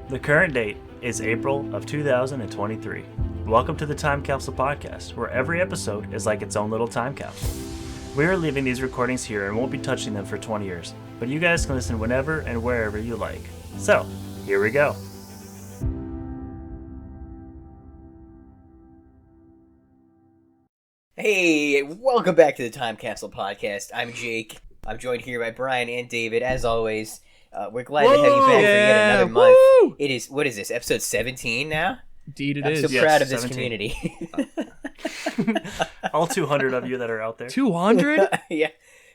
The current date is April of 2023. Welcome to the Time Capsule Podcast, where every episode is like its own little time capsule. We are leaving these recordings here and won't be touching them for 20 years, but you guys can listen whenever and wherever you like. So, here we go. Hey, welcome back to the Time Capsule Podcast. I'm Jake. I'm joined here by Brian and David, as always. We're glad to have you back for yet another month. Woo! It is, what is this, episode 17 now? Indeed it I'm is. so Yes, proud of this 17. community. All 200 of you that are out there. 200? Yeah.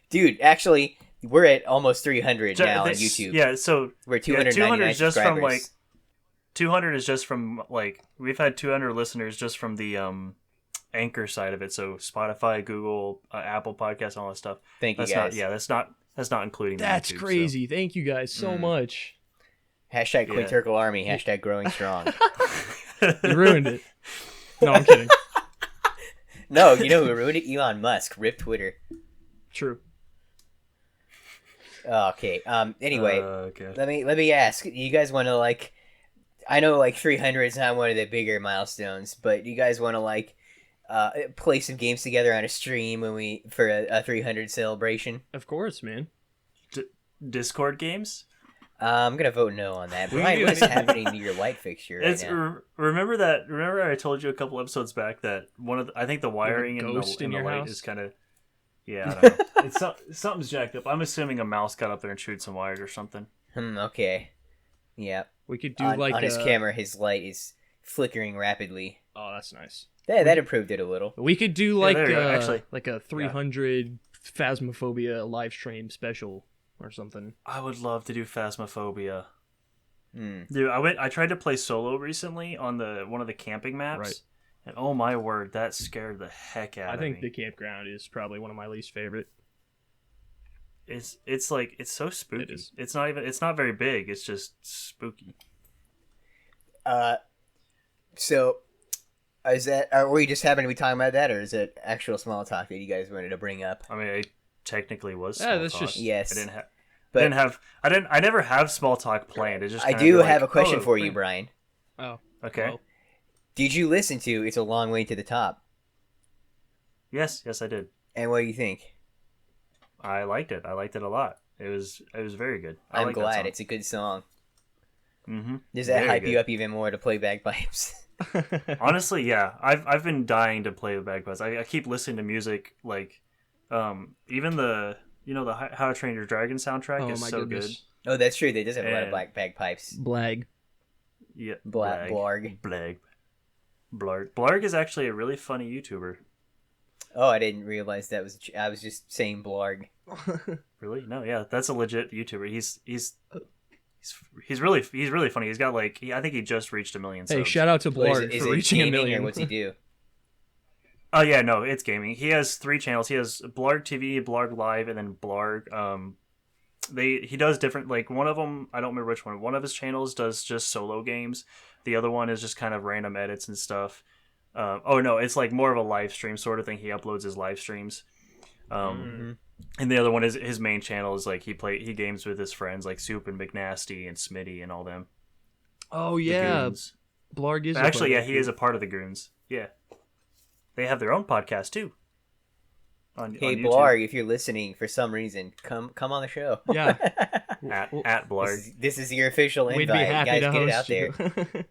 Dude, actually, we're at almost 300 now on YouTube. Yeah, so We're 299 200 is just from subscribers. 200 is just from we've had 200 listeners just from the Anchor side of it. So Spotify, Google, Apple Podcasts, all that stuff. Thank you, That's guys. that's not including That's YouTube, crazy. Thank you guys so much. Hashtag Yeah. Quinturkle Army, hashtag growing strong. You ruined it. No, I'm kidding. No, you know who ruined it? Elon Musk. Rip Twitter. True. Okay. Anyway, okay. let me ask. You guys want to I know 300 is not one of the bigger milestones, but you guys want to play some games together on a stream for a 300 celebration? Of course, man. Discord games. I'm gonna vote no on that. We Brian, do what's anything. happening to your light fixture right It's now? remember I told you a couple episodes back that I think the wiring in ghost the in your light house? is kind of I don't know. Something's jacked up. I'm assuming a mouse got up there and chewed some wires or something. Okay. Yeah. We could do On his camera, his light is flickering rapidly. Oh, that's nice. That improved it a little. We could do there you go, actually. like a 300 Phasmophobia live stream special or something. I would love to do Phasmophobia. Hmm. Dude, I tried to play solo recently on one of the camping maps. Right. And oh my word, that scared the heck out I of think me. the campground is probably one of my least favorite. It's so spooky. It is. It's not very big. It's just spooky. So, are we just happen to be talking about that, or is it actual small talk that you guys wanted to bring up? I mean, it technically was Yeah, small that's talk. just- Yes. I never have small talk planned. It just I kind do of have a like, question oh, for you, Brian. Oh, Okay. well, Did you listen to It's a Long Way to the Top? Yes, I did. And what do you think? I liked it. I liked it a lot. It was very good. I'm glad. It's a good song. Mm-hmm. Does that Very hype good. you up even more to play bagpipes? Honestly, yeah. I've been dying to play the bagpipes. I keep listening to music even the How to Train Your Dragon soundtrack oh is my so goodness. Oh, that's true. They does have a lot of And- black bagpipes. Blag. good. Yeah. Blarg. Blarg is actually a really funny YouTuber. Oh, I didn't realize that was. I was just saying blarg. Really? No, yeah, that's a legit YouTuber. He's really funny. He's got I think he just reached 1 million Hey, subs. shout out to What Blarg is for it reaching gaming 1 million. or what's he do? Oh yeah, no, it's gaming. He has 3 channels. He has Blarg TV, Blarg Live, and then Blarg. He does different. One of them, I don't remember which one. One of his channels does just solo games. The other one is just kind of random edits and stuff. Oh no, it's more of a live stream sort of thing. He uploads his live streams. Mhm. And the other one is his main channel is he games with his friends like Soup and McNasty and Smitty and all them. Oh The yeah, Goons. Blarg is. Actually, a yeah, he is a part of the Goons. Yeah, they have their own podcast too. On Hey, YouTube. blarg, if you're listening for some reason, come on the show. Yeah. at Blarg. This is your official We'd invite. be happy Guys, to get it out host there.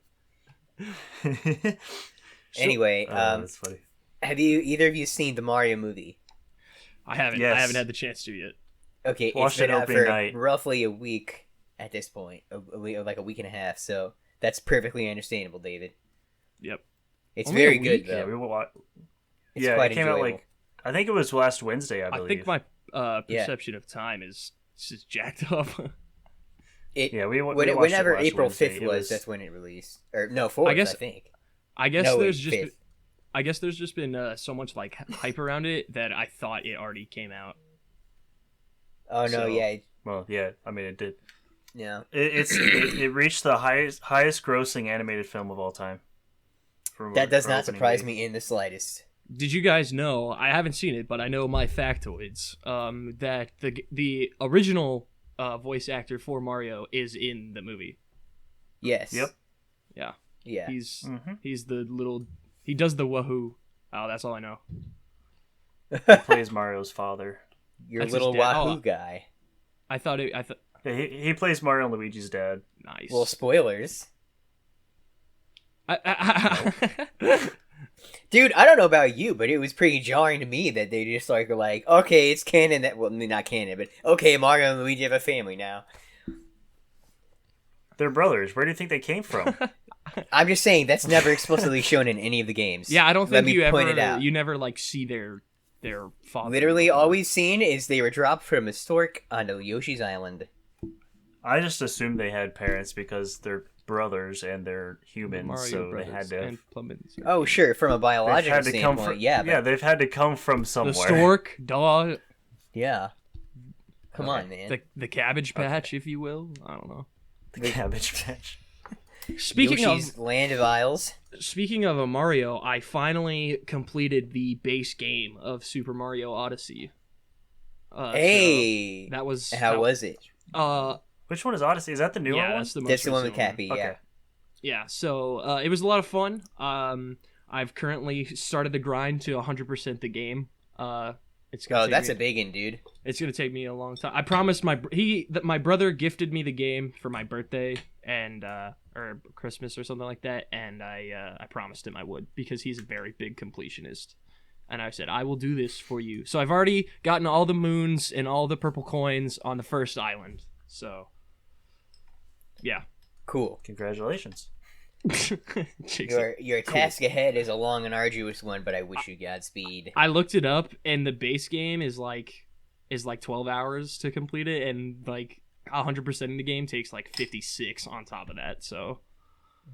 you. Anyway, that's funny. have either of you seen the Mario movie? I haven't. Yes. I haven't had the chance to yet. Okay, Watched it's been it out opening for night. roughly a week at this point, like a week and a half. So that's perfectly understandable, David. Yep. It's Only a very good week? though. Yeah, we will watch. It's Yeah, quite it came enjoyable. out I think it was last Wednesday. I I believe. think my Yeah. perception of time is just jacked up. Yeah, we watched Whenever it last April Wednesday. 5th It was, that's when it released. Or no, 4th, I think. I guess No, there's wait, just. 5th. I guess there's just been so much hype around it that I thought it already came out. Oh no, So- yeah, Well, yeah. I mean, it did. yeah. It reached the highest grossing animated film of all time. That does not surprise me in the slightest. Did you guys know? I haven't seen it, but I know my factoids. That the original voice actor for Mario is in the movie. Yes. Yep. Yeah. Yeah. He's the little. He does the wahoo. Oh, that's all I know. Plays Mario's father. Your That's his little dad. wahoo Oh. guy. I thought. Yeah, he plays Mario and Luigi's dad. Nice. Well, spoilers. Dude, I don't know about you, but it was pretty jarring to me that they just like were like, okay, it's canon that, well, not canon, but okay, Mario and Luigi have a family now. They're brothers. Where do you think they came from? I'm just saying that's never explicitly shown in any of the games. Yeah, I don't Let think me you point ever. it out. You never like see their father. Literally, before. all we've seen is they were dropped from a stork onto Yoshi's Island. I just assumed they had parents because they're brothers and they're humans, Mario so they brothers had to. and Plumbins. Oh, sure, from a They've biological had to come standpoint, from. yeah, but Yeah, they've had to come from somewhere. The stork, dog, yeah. Come on, man. the Cabbage Patch, if you will. I don't know. The Cabbage Patch. Speaking Yoshi's Land of Isles. Speaking of a Mario, I finally completed the base game of Super Mario Odyssey. Hey, so that was how was it? Which one is Odyssey? Is that the newer yeah, one? that's the most That's the one with recent Cappy, Okay. yeah. Yeah, so it was a lot of fun. I've currently started the grind to 100% the game. It's gonna Oh, take that's me, a big one, dude. It's gonna take me a long time. I promised my brother gifted me the game for my birthday and or Christmas or something like that, and I promised him I would because he's a very big completionist. And I said, I will do this for you. So I've already gotten all the moons and all the purple coins on the first island. So, yeah. Cool. Congratulations. Your task ahead is a long and arduous one, but I wish you Godspeed. I looked it up, and the base game is like 12 hours to complete it, and like 100% of the game takes like 56 on top of that. So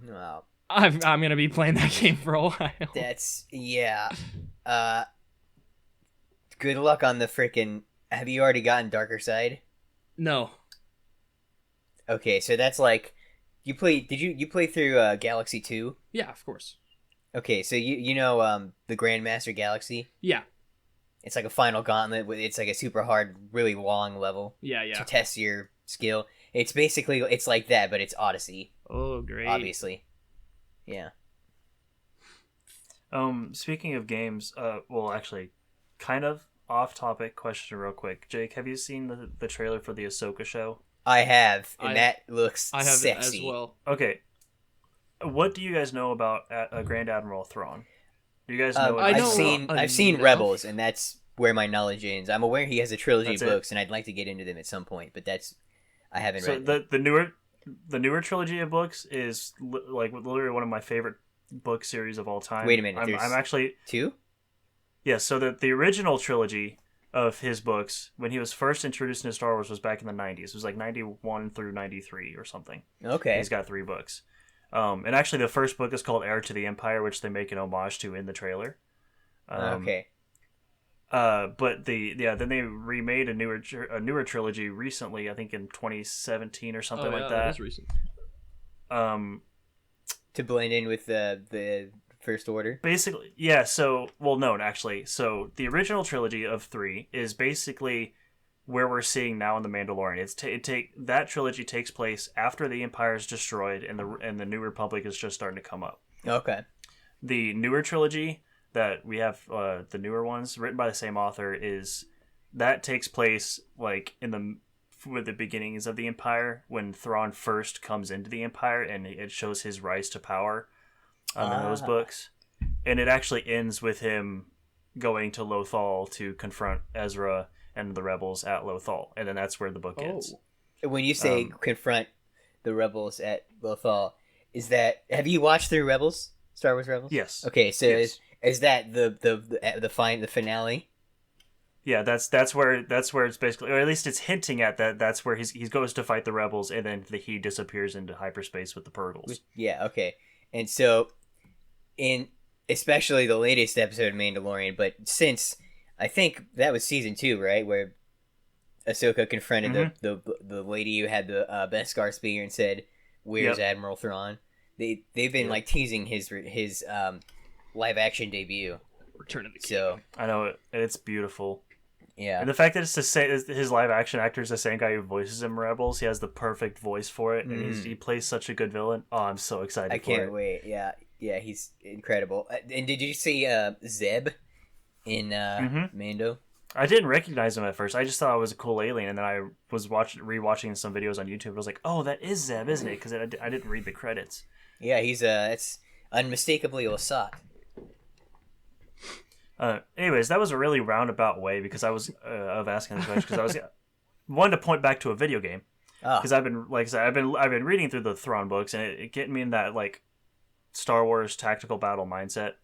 Well, I'm gonna be playing that game for a while. that's yeah. Good luck on the frickin'. Have you already gotten Darker Side? No. Okay, so that's like you play. Did you play through Galaxy 2? Yeah, of course. Okay, so you know the Grandmaster Galaxy. Yeah. It's like a final gauntlet. It's like a super hard, really long level Yeah. to test your skill. It's basically like that, but it's Odyssey, Oh, great. obviously. Yeah. Speaking of games, well, actually, kind of off-topic question, real quick. Jake, have you seen the trailer for the Ahsoka show? I have, and that looks I have sexy. it as well. Okay. What do you guys know about Grand Admiral Thrawn? Do you guys know? I know I've seen enough. Rebels, and that's where my knowledge ends. I'm aware he has a trilogy That's of it? books, and I'd like to get into them at some point, but I haven't So read them. the newer trilogy of books is like literally one of my favorite book series of all time. Wait a minute, I'm actually 2? yeah. So the original trilogy of his books, when he was first introduced into Star Wars, was back in the 90s. It was like 91 through 93 or something. Okay. He's got 3 books. And actually, the first book is called Heir to the Empire, which they make an homage to in the trailer. Okay. But then they remade a newer trilogy recently. I think in 2017 or something like that. That is recent. To blend in with the First Order. Basically, yeah. So, well, no, actually. So the original trilogy of 3 is basically where we're seeing now in the Mandalorian. That trilogy takes place after the Empire is destroyed and the New Republic is just starting to come up. Okay. The newer trilogy that we have, the newer ones written by the same author, that takes place like with the beginnings of the Empire, when Thrawn first comes into the Empire, and it shows his rise to power in those books. And it actually ends with him going to Lothal to confront Ezra and the rebels at Lothal, and then that's where the book ends. When you say confront the rebels at Lothal, have you watched through Rebels? Star Wars Rebels? Yes. Okay, so Yes. is that the finale? Yeah, that's where it's basically, or at least it's hinting at that. That's where he goes to fight the rebels, and then he disappears into hyperspace with the Purgles. Yeah, okay. And so, in especially the latest episode of Mandalorian, but since I think that was season 2, right, where Ahsoka confronted the lady who had the Beskar spear and said, "Where's Admiral Thrawn?" They've been like teasing his live action debut. Return of the King. So I know it, and it's beautiful. Yeah. And the fact that it's the same, his live action actor is the same guy who voices him in Rebels. He has the perfect voice for it, and he plays such a good villain. Oh, I'm so excited! I for can't it. wait. Yeah, yeah, he's incredible. And did you see Zeb in Mando? I didn't recognize him at first. I just thought it was a cool alien, and then I was rewatching some videos on YouTube. I was like, "Oh, that is Zeb, isn't it?" Because I didn't read the credits. Yeah, he's it's unmistakably Lasat. Anyways, that was a really roundabout way because I was of asking the question because I was wanted to point back to a video game because I've been like I said I've been reading through the Thrawn books and it getting me in that like Star Wars tactical battle mindset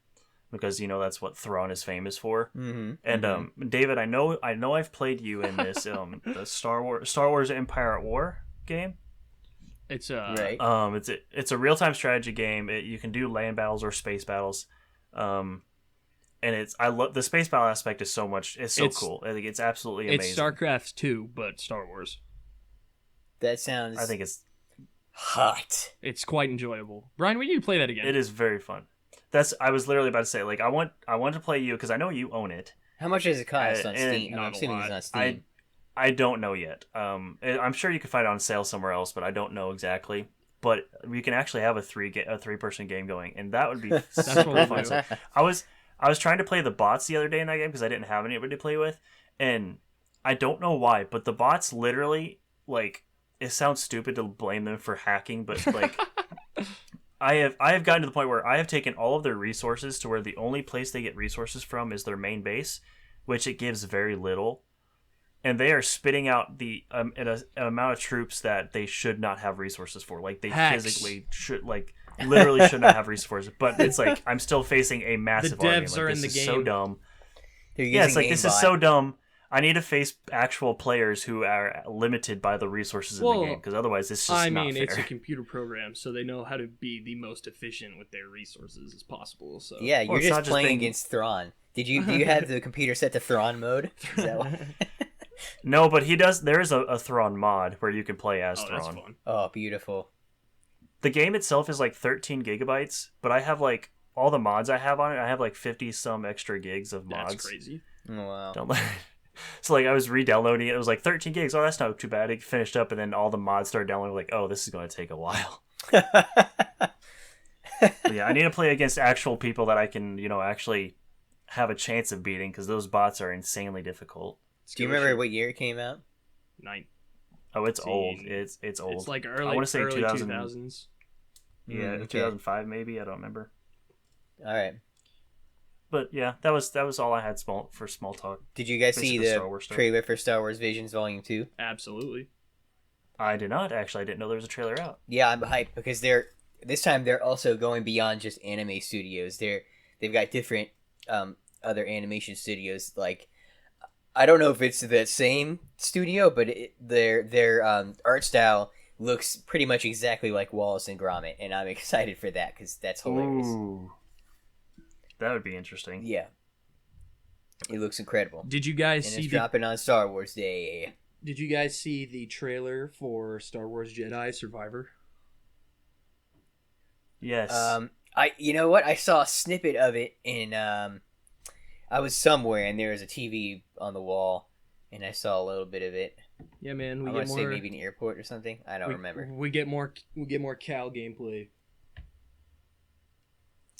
because that's what Thrawn is famous for. Mm-hmm. And David, I know I've played you in this the Star Wars Empire at War game. It's right. It's a real time strategy game. You can do land battles or space battles. And I love the space battle aspect is so much. It's so cool. I think it's absolutely amazing. It's StarCraft 2, but Star Wars. That sounds. I think it's hot. It's quite enjoyable. Brian, when do you play that again? It is very fun. I was literally about to say like I want to play you because I know you own it. How much does it cost on Steam? Not I'm assuming it's on Steam. I don't know yet. I'm sure you can find it on sale somewhere else, but I don't know exactly. But we can actually have a three person game going, and that would be super fun. So I was trying to play the bots the other day in that game because I didn't have anybody to play with, and I don't know why, but the bots literally, like, it sounds stupid to blame them for hacking, but like, I have gotten to the point where I have taken all of their resources to where the only place they get resources from is their main base, which it gives very little, and they are spitting out an amount of troops that they should not have resources for, like they physically should like. Literally should not have resources, but it's like I'm still facing a massive the devs army. Like, are this in the is game. so dumb. Yeah, it's like this is so dumb. I need to face actual players who are limited by the resources in the game because otherwise it's just not fair. It's a computer program, so they know how to be the most efficient with their resources as possible. So yeah, you're just playing against Thrawn. Do you have the computer set to Thrawn mode? Is that what... No, but he does. There is a Thrawn mod where you can play as Thrawn. That's fun. Oh, beautiful. The game itself is like 13 gigabytes, but I have like all the mods I have on it. I have like 50 some extra gigs of mods. That's crazy. Oh, wow. So like I was re-downloading it. It was like 13 gigs. Oh, that's not too bad. It finished up, and then all the mods started downloading. Like, oh, this is going to take a while. Yeah, I need to play against actual people that I can, actually have a chance of beating because those bots are insanely difficult. Do you remember what year it came out? 9. Oh, it's old. It's old. It's like early. I want to say early 2000s. Yeah, okay. 2005 maybe. I don't remember. All right. But yeah, that was all I had for small talk. Did you guys see the trailer for Star Wars Visions Volume 2? Absolutely. I did not actually. I didn't know there was a trailer out. Yeah, I'm hyped because this time they're also going beyond just anime studios. They've got different other animation studios. Like I don't know if it's the same studio, but their art style looks pretty much exactly like Wallace and Gromit, and I'm excited for that because that's hilarious. Ooh, that would be interesting. Yeah, it looks incredible. Did you guys and see it's dropping on Star Wars Day? Did you guys see the trailer for Star Wars Jedi Survivor? Yes. You know what? I saw a snippet of it in I was somewhere and there was a TV on the wall, and I saw a little bit of it. Yeah, man. I want to say maybe an airport or something. I don't remember. We get more Cal gameplay.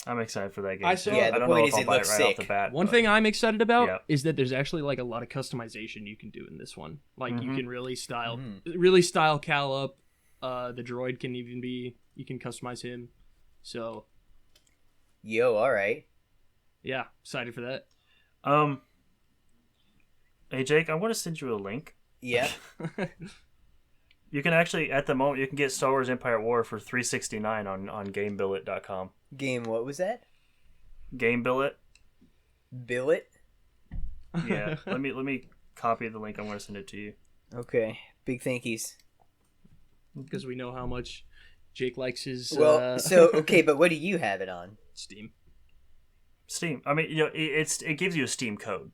I'm excited for that game. The point is it looks sick. One thing I'm excited about is that there's actually like a lot of customization you can do in this one. Like you can really style Cal up. The droid can even be, you can customize him. So. Yo, all right. Yeah, excited for that. Hey Jake, I want to send you a link. Yeah. You can actually, at the moment, you can get Star Wars Empire at War for $369 on GameBillet.com. Game, what was that? GameBillet. Billet? Yeah. let me copy the link. I'm going to send it to you. Okay. Big thankies. Because we know how much Jake likes his. Well, okay, but what do you have it on? Steam. I mean, it gives you a Steam code.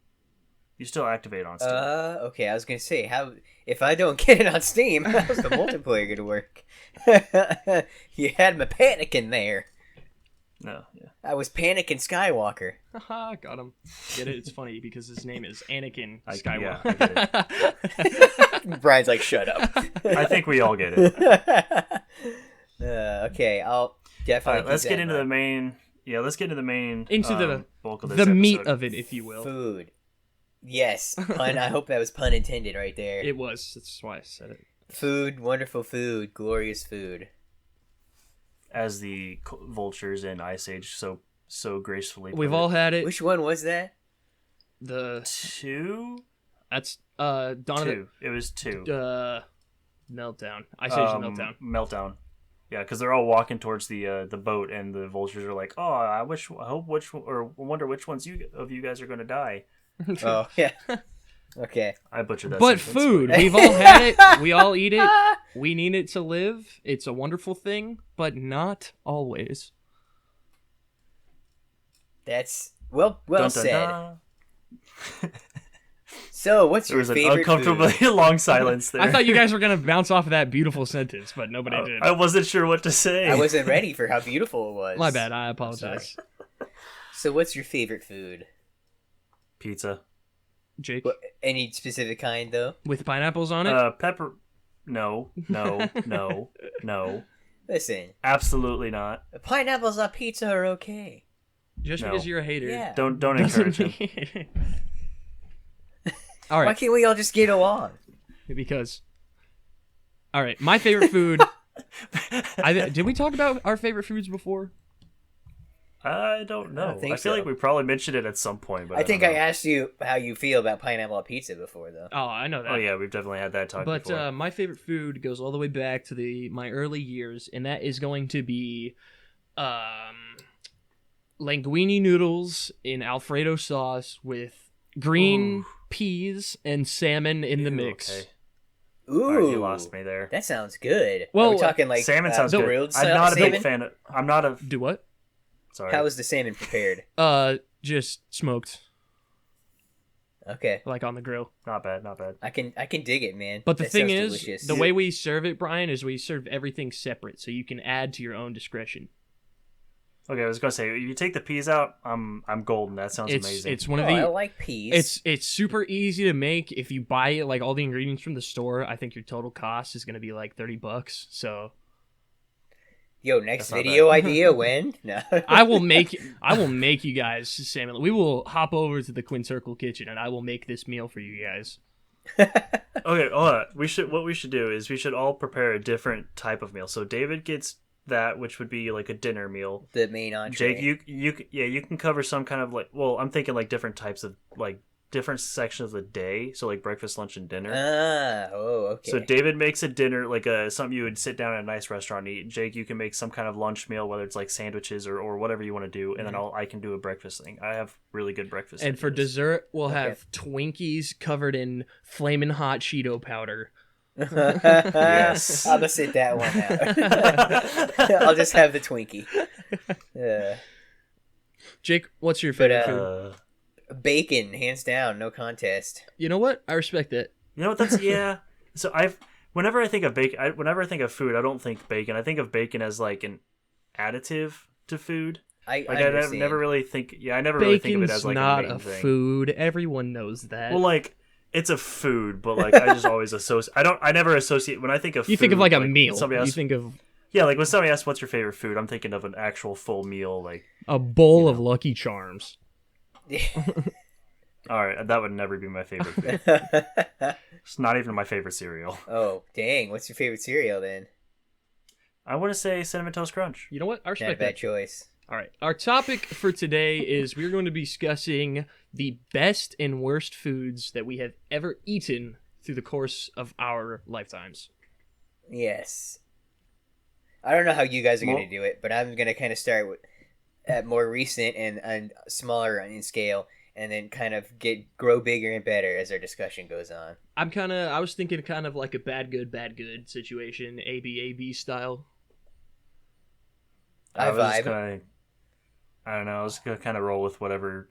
You still activate it on Steam. Okay. I was gonna say, how if I don't get it on Steam, how's the multiplayer gonna work? You had me panicking there. No, yeah. I was Panic Skywalker. Haha, got him. Get it? It's funny because his name is Anakin I Skywalker. get Brian's like, shut up. I think we all get it. Okay, I'll definitely. All right, let's get into the main. Yeah, let's get into the main. Into the bulk of this the meat episode. of it, if you will. Food. Yes, pun. I hope that was pun intended right there. It was. That's why I said it. Food, wonderful food, glorious food. As the vultures in Ice Age so gracefully. We've put all it. had it. Which one was that? The Two. that's Dawn of Two. It was two. the Meltdown. Ice Age Meltdown. Meltdown. Yeah, because they're all walking towards the boat, and the vultures are like, "Oh, I wonder which ones of you guys are going to die." Oh yeah. Okay. I butchered that. But sentence, food, we've all had it. We all eat it. We need it to live. It's a wonderful thing, but not always. That's well Dun, said. dun. So, what's There your was an favorite uncomfortably food? long silence there. I thought you guys were gonna bounce off of that beautiful sentence, but nobody did. I wasn't sure what to say. I wasn't ready for how beautiful it was. My bad. I apologize. So, what's your favorite food? Pizza. Jake, Any specific kind, though? with pineapples on it. Pepper. No. Listen, Absolutely not. pineapples on pizza are okay. Just no. because you're a hater, Yeah. Don't doesn't encourage him. mean- All Why right, can't we all just get along? because. All right, my favorite food. Did we talk about our favorite foods before? I don't know. I don't think I feel so. like we probably mentioned it at some point, but I think don't I know. asked you how you feel about pineapple on pizza before, though. Oh, I know that. Oh yeah, we've definitely had that talk But before. my favorite food goes all the way back to my early years, and that is going to be linguine noodles in Alfredo sauce with green Ooh. peas and salmon in the Ew, mix. okay. Ooh, All right, you lost me there. That sounds good. Well, Are we talking like Salmon sounds good. grilled I'm not a salmon? big fan of. I'm not a. Do what? Sorry. How is the salmon prepared? Just smoked, Okay, like on the grill. Not bad. Not bad. I can dig it, man. But the That thing sounds is, delicious. the way we serve it, Brian, is we serve everything separate, so you can add to your own discretion. Okay, I was gonna say, if you take the peas out, I'm golden. That sounds It's amazing. it's one of I the like peas. it's super easy to make. If you buy it like all the ingredients from the store, I think your total cost is gonna be like $30. So Yo, next That's not video idea when? No. I will make you guys salmon. We will hop over to the Quinn Circle kitchen and I will make this meal for you guys. Okay, hold on. What we should do is we should all prepare a different type of meal. So David gets that, which would be like a dinner meal. The main entree. Jake, you can cover some kind of like. Well, I'm thinking like different types of like different sections of the day. So like breakfast, lunch, and dinner. Okay. So David makes a dinner like something you would sit down at a nice restaurant and eat. Jake, you can make some kind of lunch meal, whether it's like sandwiches or whatever you want to do, and then I can do a breakfast thing. I have really good breakfast. And for ideas. dessert, we'll Okay. have Twinkies covered in flamin' hot Cheeto powder. Yes. I'll just sit that one out. I'll just have the Twinkie. Jake, what's your favorite But, food? Bacon, hands down, no contest. You know what? I respect that. You know what? That's yeah. So whenever I think of bacon, whenever I think of food, I don't think bacon. I think of bacon as like an additive to food. I Like I understand. never really think. Yeah, I never really think of it Bacon's as like not a main a thing. food. Everyone knows that. Well, like it's a food, but like I just always associate. I never associate when I think of. you food, think of like a meal. Somebody You asks, think of yeah, like when somebody asks what's your favorite food, I'm thinking of an actual full meal. Like, a bowl of Lucky Charms. all right, that would never be my favorite food. It's not even my favorite cereal. Oh, dang. What's your favorite cereal then? I want to say Cinnamon Toast Crunch. You know what? I Not a respect bad that. choice. All right. Our topic for today is we're going to be discussing the best and worst foods that we have ever eaten through the course of our lifetimes. Yes. I don't know how you guys are Well- going to do it, but I'm going to kind of start with at more recent and smaller in scale, and then kind of grow bigger and better as our discussion goes on. I was thinking kind of like a bad good situation, AB style. I was just vibe. gonna. I don't know. I was gonna kind of roll with whatever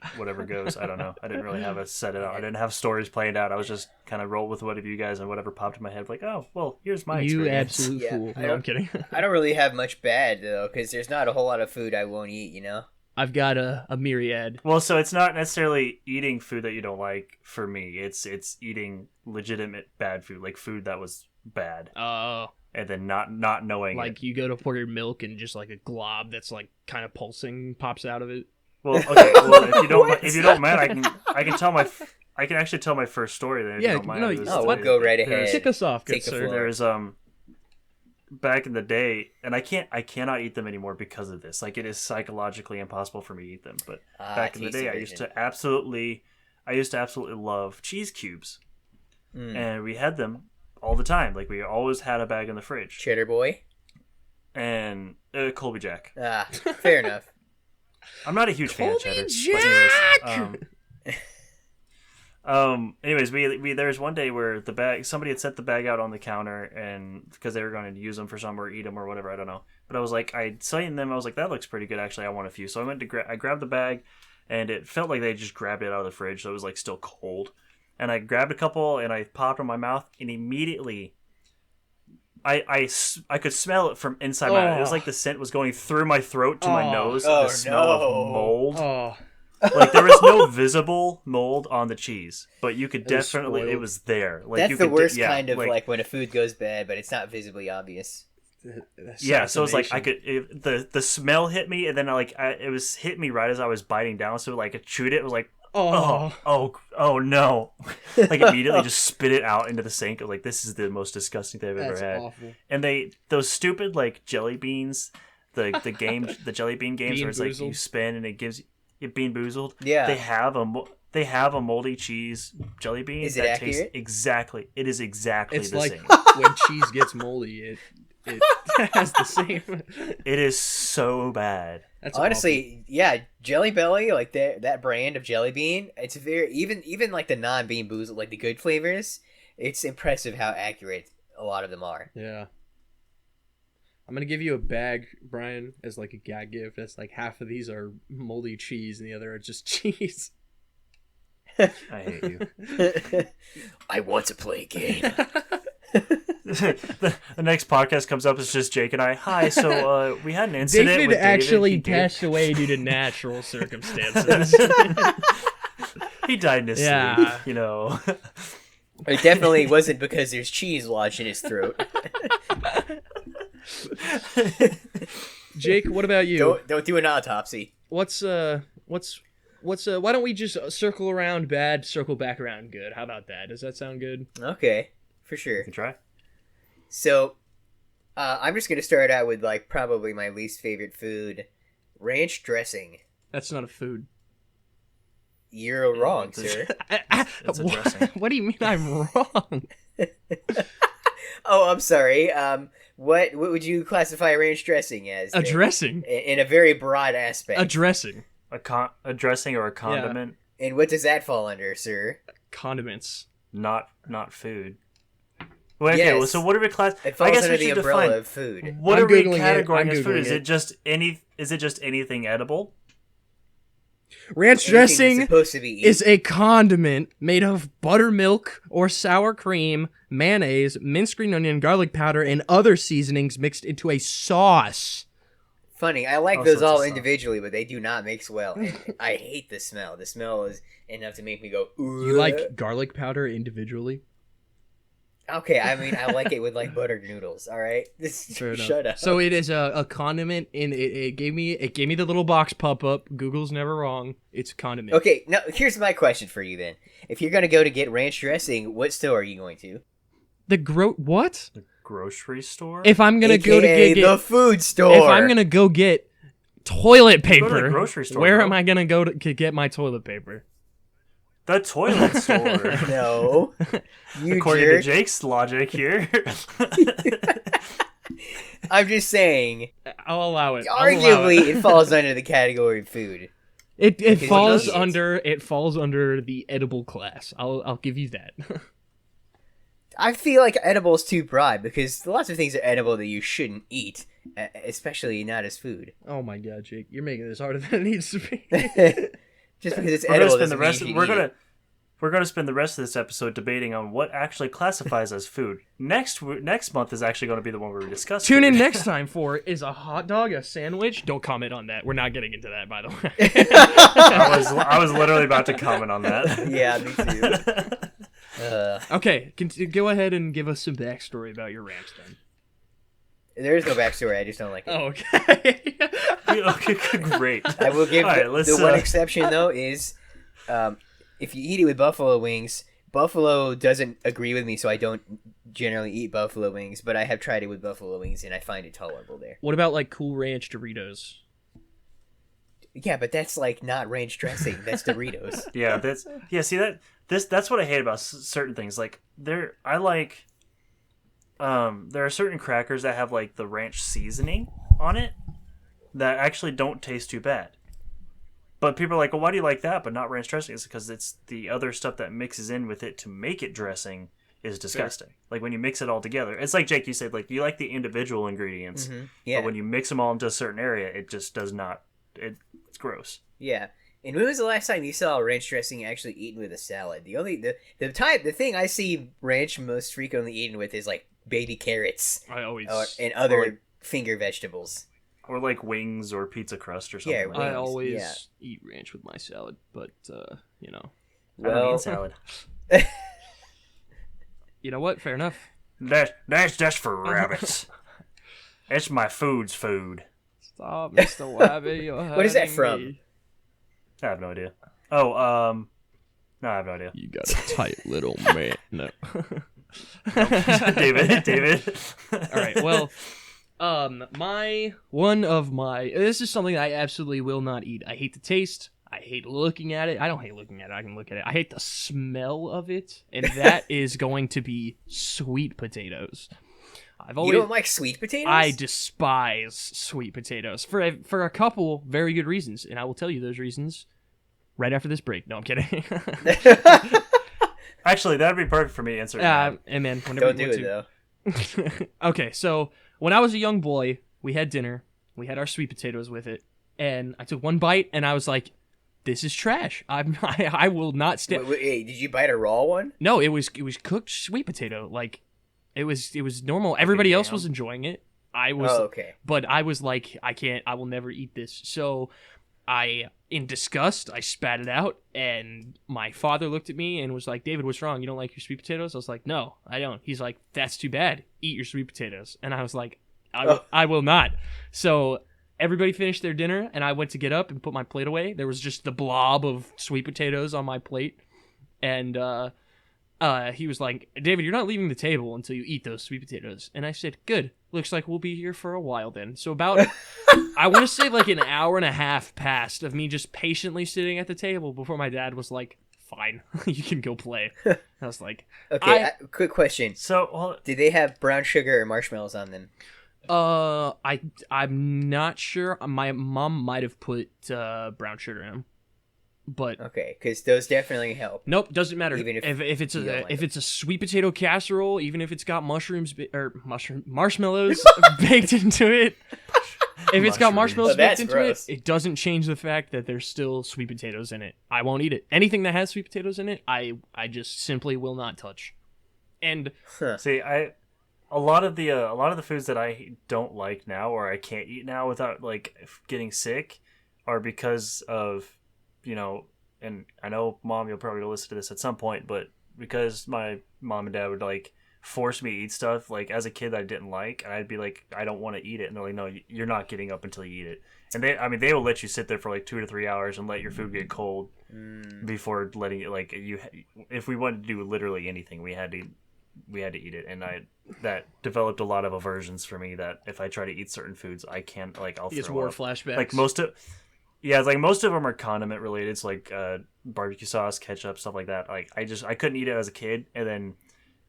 goes. I don't know. I didn't really have a set it out. I didn't have stories planned out. I was just kind of roll with whatever you guys and whatever popped in my head. Like, oh, well, here's my You experience. absolute Yeah, fool. I No, don't- I'm kidding. I don't really have much bad though, because there's not a whole lot of food I won't eat. You know. I've got a myriad. Well, so it's not necessarily eating food that you don't like for me. It's eating legitimate bad food, like food that was bad, Oh, and then not knowing like it. you go to pour your milk and just like a glob that's like kind of pulsing pops out of it. Well, okay. Well, if you don't mind, I can actually tell my first story. Then, if Yeah, you don't mind. no, It was- Oh, we'll go right there's- ahead. Kick us off, good Take the sir. floor. There's back in the day, and I cannot eat them anymore because of this. Like, it is psychologically impossible for me to eat them. But back in the day, I used to absolutely love cheese cubes, and we had them all the time. Like, we always had a bag in the fridge. Cheddar boy. And Colby Jack. Ah, fair enough. I'm not a huge fan of Colby cheddar. Jack! Anyways, we there was one day where somebody had set the bag out on the counter, and because they were going to use them for some or eat them or whatever, I don't know. But I was like, I seen them, I was like, that looks pretty good. Actually, I want a few. So I went to I grabbed the bag, and it felt like they just grabbed it out of the fridge, so it was like still cold. And I grabbed a couple and I popped in my mouth, and immediately I could smell it from inside my mouth. It was like the scent was going through my throat to my nose. The smell of mold. Oh, Like, there was no visible mold on the cheese, but you could It was definitely, spoiled. it was there. Like, That's you the could worst yeah, kind of like when a food goes bad, but it's not visibly obvious. Yeah, so it's like I assassination. could the smell hit me, and then it was hit me right as I was biting down. So like, it chewed it. It was like, oh no! Like, immediately just spit it out into the sink. Like, this is the most disgusting thing I've That's ever had. awful. And those stupid like jelly beans, the jelly bean games Bean where it's like you Boozled? spin and it gives you Bean Boozled. Yeah. They have a moldy cheese jelly bean Is it that tastes accurate? exactly. It is exactly It's the like same. when cheese gets moldy, it has the same. It is so bad. That's Honestly, yeah, Jelly Belly, like that brand of jelly bean, it's very even like the non-Bean Boozled, like the good flavors. It's impressive how accurate a lot of them are. awful. Yeah. I'm gonna give you a bag, Brian, as like a gag gift. That's like half of these are moldy cheese, and the other are just cheese. I hate you. I want to play a game. the next podcast comes up, it's just Jake and I. Hi, so we had an incident David with actually David. passed away due to natural circumstances. He died in his Yeah. sleep, you know. It definitely wasn't because there's cheese lodged in his throat. Jake, what about you? Don't do an autopsy. What's why don't we just circle around bad, circle back around good? How about that? Does that sound good? Okay, for sure. You can try. So, I'm just gonna start out with like probably my least favorite food, ranch dressing. That's not a food. You're wrong, it's sir. It's a dressing. What do you mean I'm wrong? Oh, I'm sorry. What would you classify ranch dressing as? A then? dressing. In a very broad aspect. A dressing. A dressing or a condiment, And what does that fall under, sir? Condiments. not food. Well, okay, Yes. well, so what are we class? It I falls guess under we the should umbrella define. of food. What I'm are we Googling it. categorizing I'm as food? Googling Is it. it just anything edible? Ranch Anything that's dressing supposed to be eaten. is a condiment made of buttermilk or sour cream, mayonnaise, minced green onion, garlic powder, and other seasonings mixed into a sauce. Funny. I like All those sorts of all stuff. individually, but they do not mix well. And I hate the smell. The smell is enough to make me go, ooh. You like garlic powder individually? Okay, I mean, I like it with like buttered noodles. All right, Fair enough. shut up. So it is a condiment, and it gave me the little box pop up. Google's never wrong. It's a condiment. Okay, now here's my question for you then. If you're gonna go to get ranch dressing, what store are you going to? What? The grocery store. If I'm gonna go to AKA get the food store. if I'm gonna go get toilet Go to the paper, grocery store, where bro. am I gonna go to get my toilet paper? The toilet store. No, you According jerk. to Jake's logic here. I'm just saying. I'll allow it. I'll allow Arguably, it falls under the category of food. It Because falls it does. under the edible class. I'll give you that. I feel like edible is too broad because lots of things are edible that you shouldn't eat, especially not as food. Oh my god, Jake, you're making this harder than it needs to be. Just because it's We're gonna edible spend the doesn't rest. mean you We're should eat gonna it. we're gonna spend the rest of this episode debating on what actually classifies as food. Next month is actually going to be the one where we discuss. Tune food. in next time for is a hot dog a sandwich? Don't comment on that. We're not getting into that, by the way. I was literally about to comment on that. Yeah, me too. Okay, go ahead and give us some backstory about your ranch then. There is no backstory. I just don't like it. Oh, okay. Okay, great. I will give All right, the one exception though is if you eat it with buffalo wings. Buffalo doesn't agree with me, so I don't generally eat buffalo wings. But I have tried it with buffalo wings, and I find it tolerable there. What about like Cool Ranch Doritos? Yeah, but that's like not ranch dressing. That's Doritos. Yeah. See that's what I hate about certain things. Like there are certain crackers that have like the ranch seasoning on it that actually don't taste too bad. But people are like, well, why do you like that but not ranch dressing? It's because it's the other stuff that mixes in with it to make it dressing is disgusting. Sure. Like when you mix it all together, it's like Jake, you said, like you like the individual ingredients, Yeah. but when you mix them all into a certain area, it just does not. It's gross. Yeah. And when was the last time you saw ranch dressing actually eaten with a salad? The thing I see ranch most frequently eaten with is like baby carrots. And other finger vegetables. Or like wings or pizza crust or something. Yeah, like I that. always eat ranch with my salad, but you know. I don't eat salad. You know what? Fair enough. That's just for rabbits. It's my food's food. Stop, Mr. Wabby. You're What is that hurting from? me. I have no idea. Oh, no, I have no idea. You got a tight little man. No. David. All right. Well, this is something I absolutely will not eat. I hate the taste. I hate looking at it. I don't hate looking at it. I can look at it. I hate the smell of it, and that is going to be sweet potatoes. You don't like sweet potatoes? I despise sweet potatoes for a couple very good reasons, and I will tell you those reasons right after this break. No, I'm kidding. Actually, that'd be perfect for me to answer. Hey man, whenever don't you do want it to. Okay, so when I was a young boy, we had dinner. We had our sweet potatoes with it, and I took one bite, and I was like, "This is trash. I will not stand." Wait, did you bite a raw one? No, it was cooked sweet potato. Like it was normal. Everybody else was enjoying it. I was, okay. But I was like, I will never eat this. So in disgust, I spat it out, and my father looked at me and was like, "David, what's wrong? You don't like your sweet potatoes?" I was like, "No, I don't." He's like, "That's too bad. Eat your sweet potatoes." And I was like, I will not. So everybody finished their dinner, and I went to get up and put my plate away. There was just the blob of sweet potatoes on my plate, and he was like, "David, you're not leaving the table until you eat those sweet potatoes." And I said, "Good. Looks like we'll be here for a while then." So about, I want to say like an hour and a half passed of me just patiently sitting at the table before my dad was like, "Fine, you can go play." I was like, okay, quick question. So, did they have brown sugar or marshmallows on them? I'm not sure. My mom might have put brown sugar in them. But okay, because those definitely help. Nope, doesn't matter. Even if it's a sweet potato casserole, even if it's got marshmallows baked into it, if it's got marshmallows baked into gross. it doesn't change the fact that there's still sweet potatoes in it. I won't eat it. Anything that has sweet potatoes in it, I just simply will not touch. And see, a lot of the foods that I don't like now or I can't eat now without like getting sick are because of, you know, and I know, Mom, you'll probably listen to this at some point, but because my mom and dad would like force me to eat stuff like as a kid I didn't like, and I'd be like, I don't want to eat it, and they're like, no, you're not getting up until you eat it. And they will let you sit there for like 2 to 3 hours and let your food get cold before letting it, like, you, if we wanted to do literally anything, we had to eat it. And that developed a lot of aversions for me, that if I try to eat certain foods, I can't, like, I'll it's throw more up. flashbacks. Like most of them are condiment related. It's like barbecue sauce, ketchup, stuff like that. Like I couldn't eat it as a kid, and then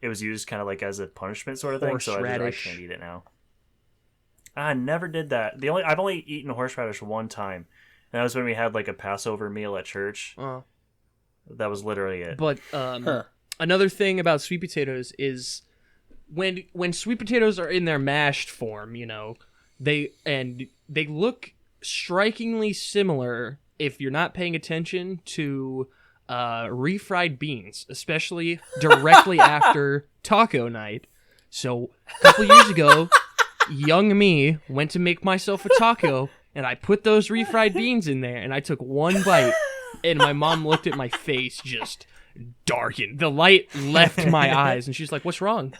it was used kind of like as a punishment sort of thing. So I can't eat it now. I never did that. I've only eaten horseradish one time, and that was when we had like a Passover meal at church. That was literally it. But another thing about sweet potatoes is when sweet potatoes are in their mashed form, you know, They look strikingly similar if you're not paying attention to refried beans, especially directly after taco night. So a couple years ago, young me went to make myself a taco, and I put those refried beans in there, and I took one bite, and my mom looked at my face just darkened. The light left my eyes, and she's like, "What's wrong?"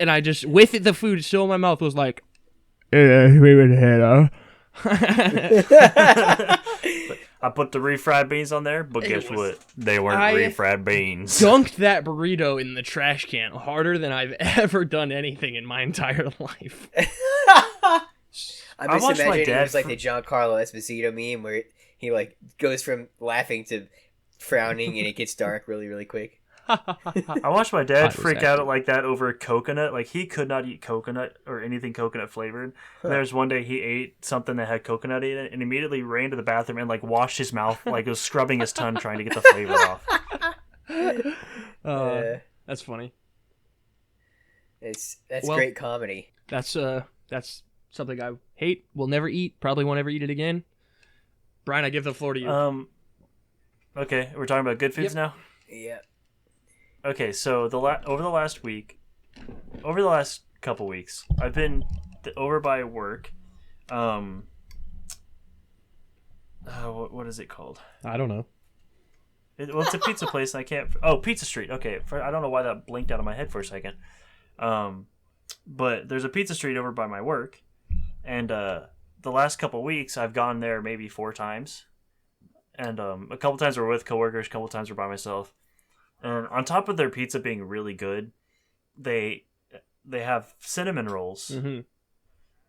And I just, with the food still in my mouth, was like, I put the refried beans on there, but guess what? They weren't refried beans. Dunked that burrito in the trash can harder than I've ever done anything in my entire life. I'm just imagining it was like the Giancarlo Esposito meme where he like goes from laughing to frowning and it gets dark really, really quick. I watched my dad freak out like that over coconut. Like, he could not eat coconut or anything coconut flavored. And there's one day he ate something that had coconut in it and immediately ran to the bathroom and like washed his mouth, like was scrubbing his tongue trying to get the flavor off. That's funny. That's great comedy. That's something I hate, will never eat, probably won't ever eat it again. Brian, I give the floor to you. Okay, we're talking about good foods now? Yeah. Okay, so over the last couple weeks, I've been over by work. What is it called? I don't know. It's a pizza place, and I can't. Oh, Pizza Street. Okay, I don't know why that blinked out of my head for a second. But there's a Pizza Street over by my work, and the last couple weeks I've gone there maybe 4 times, and a couple times we're with coworkers, a couple times we're by myself. And on top of their pizza being really good, they have cinnamon rolls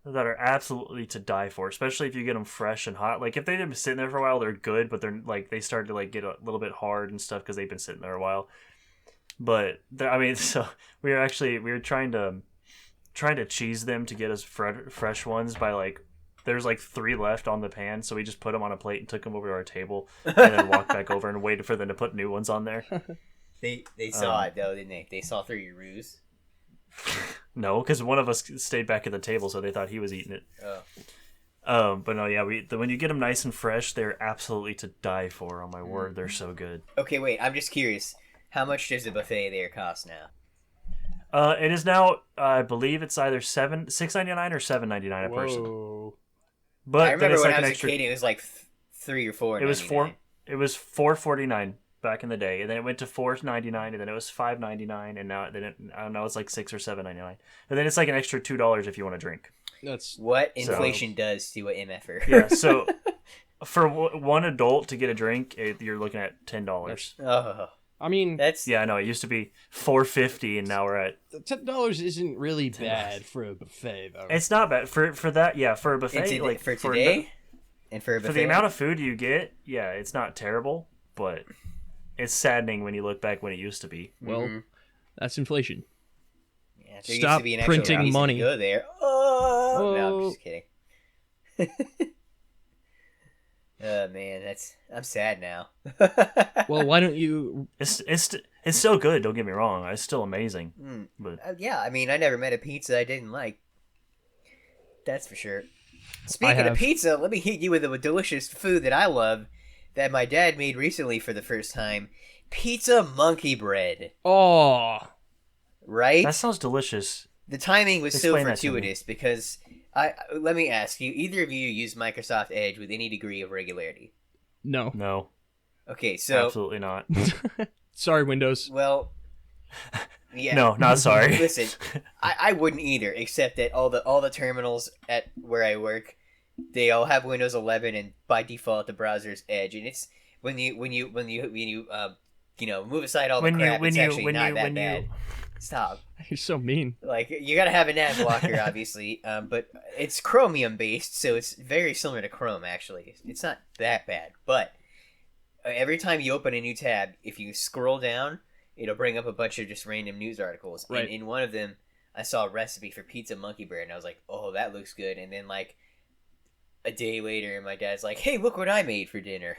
that are absolutely to die for, especially if you get them fresh and hot. Like, if they've been sitting there for a while, they're good, but they're like, they start to like get a little bit hard and stuff because they've been sitting there a while. But so we were trying to cheese them to get us fresh ones by like, there's like 3 left on the pan, so we just put them on a plate and took them over to our table and then walked back over and waited for them to put new ones on there. They saw it though, didn't they? They saw through your ruse. No, because one of us stayed back at the table, so they thought he was eating it. But no, yeah, when you get them nice and fresh, they're absolutely to die for. On my word, they're so good. Okay, wait, I'm just curious. How much does a buffet there cost now? It is now, I believe it's either $6.99 or $7.99 a person. But I remember when I was a kid, it was like $3 or $4. It was $4.49 back in the day, and then it went to $4.99, and then it was $5.99, and now I don't know, it's like $6 or $7.99, and then it's like an extra $2 if you want to drink. That's what inflation does to an MFer. Yeah, so for one adult to get a drink, you're looking at $10. Oh. I mean, that's I know it used to be $4.50, and now we're at $10. Isn't really bad for a buffet, though. It's not bad for that. Yeah, for a buffet, like for today, and for a buffet, for the amount of food you get, yeah, it's not terrible, but it's saddening when you look back when it used to be. Well, that's inflation. Yeah, stop printing money. Go there. Oh, no, I'm just kidding. Oh man, I'm sad now. Well, why don't you? It's still good. Don't get me wrong. It's still amazing. But yeah, I mean, I never met a pizza I didn't like. That's for sure. Speaking of pizza, let me hit you with a delicious food that I love that my dad made recently for the first time. Pizza monkey bread. Oh, right. That sounds delicious. The timing was so fortuitous because. Let me ask you, either of you use Microsoft Edge with any degree of regularity? No. Okay, so... Absolutely not. Sorry, Windows. Well, yeah. No, not sorry. Listen, I wouldn't either, except that all the terminals at where I work, they all have Windows 11, and by default the browser's Edge, and it's when you move aside all the crap, it's actually not that bad. Stop. You're so mean. Like, you gotta have an ad blocker, obviously, but it's Chromium based, so it's very similar to Chrome, actually. It's not that bad, but every time you open a new tab, if you scroll down, it'll bring up a bunch of just random news articles. Right. And in one of them, I saw a recipe for pizza monkey bread, and I was like, oh, that looks good. And then, like, a day later, my dad's like, hey, look what I made for dinner.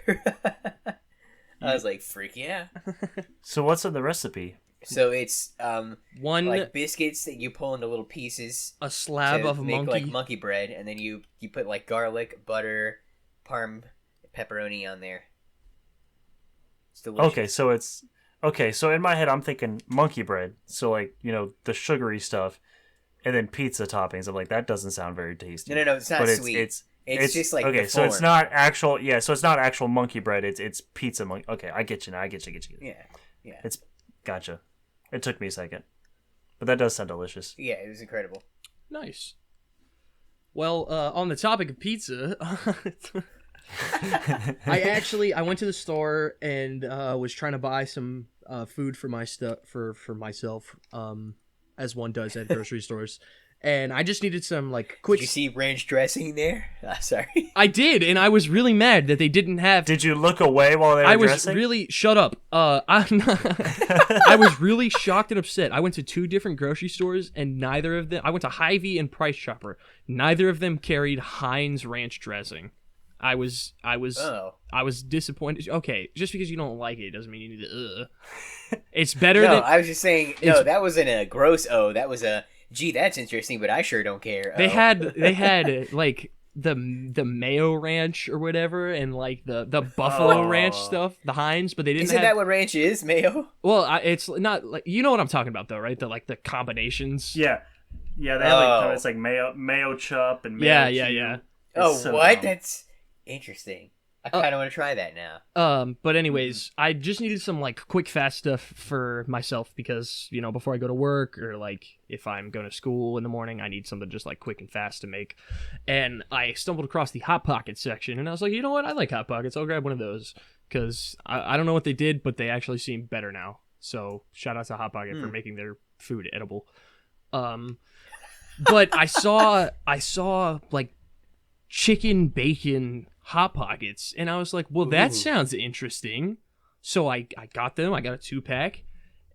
I was like, freak yeah. So what's in the recipe? So it's One like biscuits that you pull into little pieces. a slab to of make monkey. like monkey bread, and then you put like garlic, butter, parm, pepperoni on there. It's delicious. So in my head I'm thinking monkey bread. So like, the sugary stuff and then pizza toppings. I'm like, that doesn't sound very tasty. No, it's not But sweet. It's just like okay, the so it's form. not actual so it's not actual monkey bread, it's pizza monkey. Okay, I get you now. Yeah. It's gotcha. It took me a second. But that does sound delicious. Yeah, it was incredible. Nice. Well, on the topic of pizza, I went to the store and was trying to buy some food for my for myself, as one does at grocery stores, and I just needed some like quick. Did you see ranch dressing there? Sorry. I did, and I was really mad that they didn't have. Did you look away while they were I was dressing? really shut up. I was really shocked and upset. I went to 2 different grocery stores, and neither of them. I went to Hy-Vee and Price Chopper. Neither of them carried Heinz ranch dressing. I was disappointed. Okay, just because you don't like it doesn't mean you need to. It's better No, than. I was just saying. No, that wasn't a gross. Oh, that was a. Gee, that's interesting, but I sure don't care. They had like the mayo ranch or whatever, and like the buffalo ranch stuff, the Heinz, but they didn't. Isn't that what ranch is? Mayo? Well, it's not like you know what I'm talking about though, right? The combinations. Yeah. Yeah, they have it's like mayo chup and mayo yeah. Oh, so what? dumb. That's interesting. I kind of want to try that now. But anyways, I just needed some like quick fast stuff for myself because before I go to work or like if I'm going to school in the morning, I need something just like quick and fast to make. And I stumbled across the Hot Pockets section, and I was like, you know what? I like Hot Pockets. I'll grab one of those because I don't know what they did, but they actually seem better now. So shout out to Hot Pocket for making their food edible. But I saw like chicken bacon Hot Pockets, and I was like, well, that sounds interesting. So I got them. I got a 2-pack,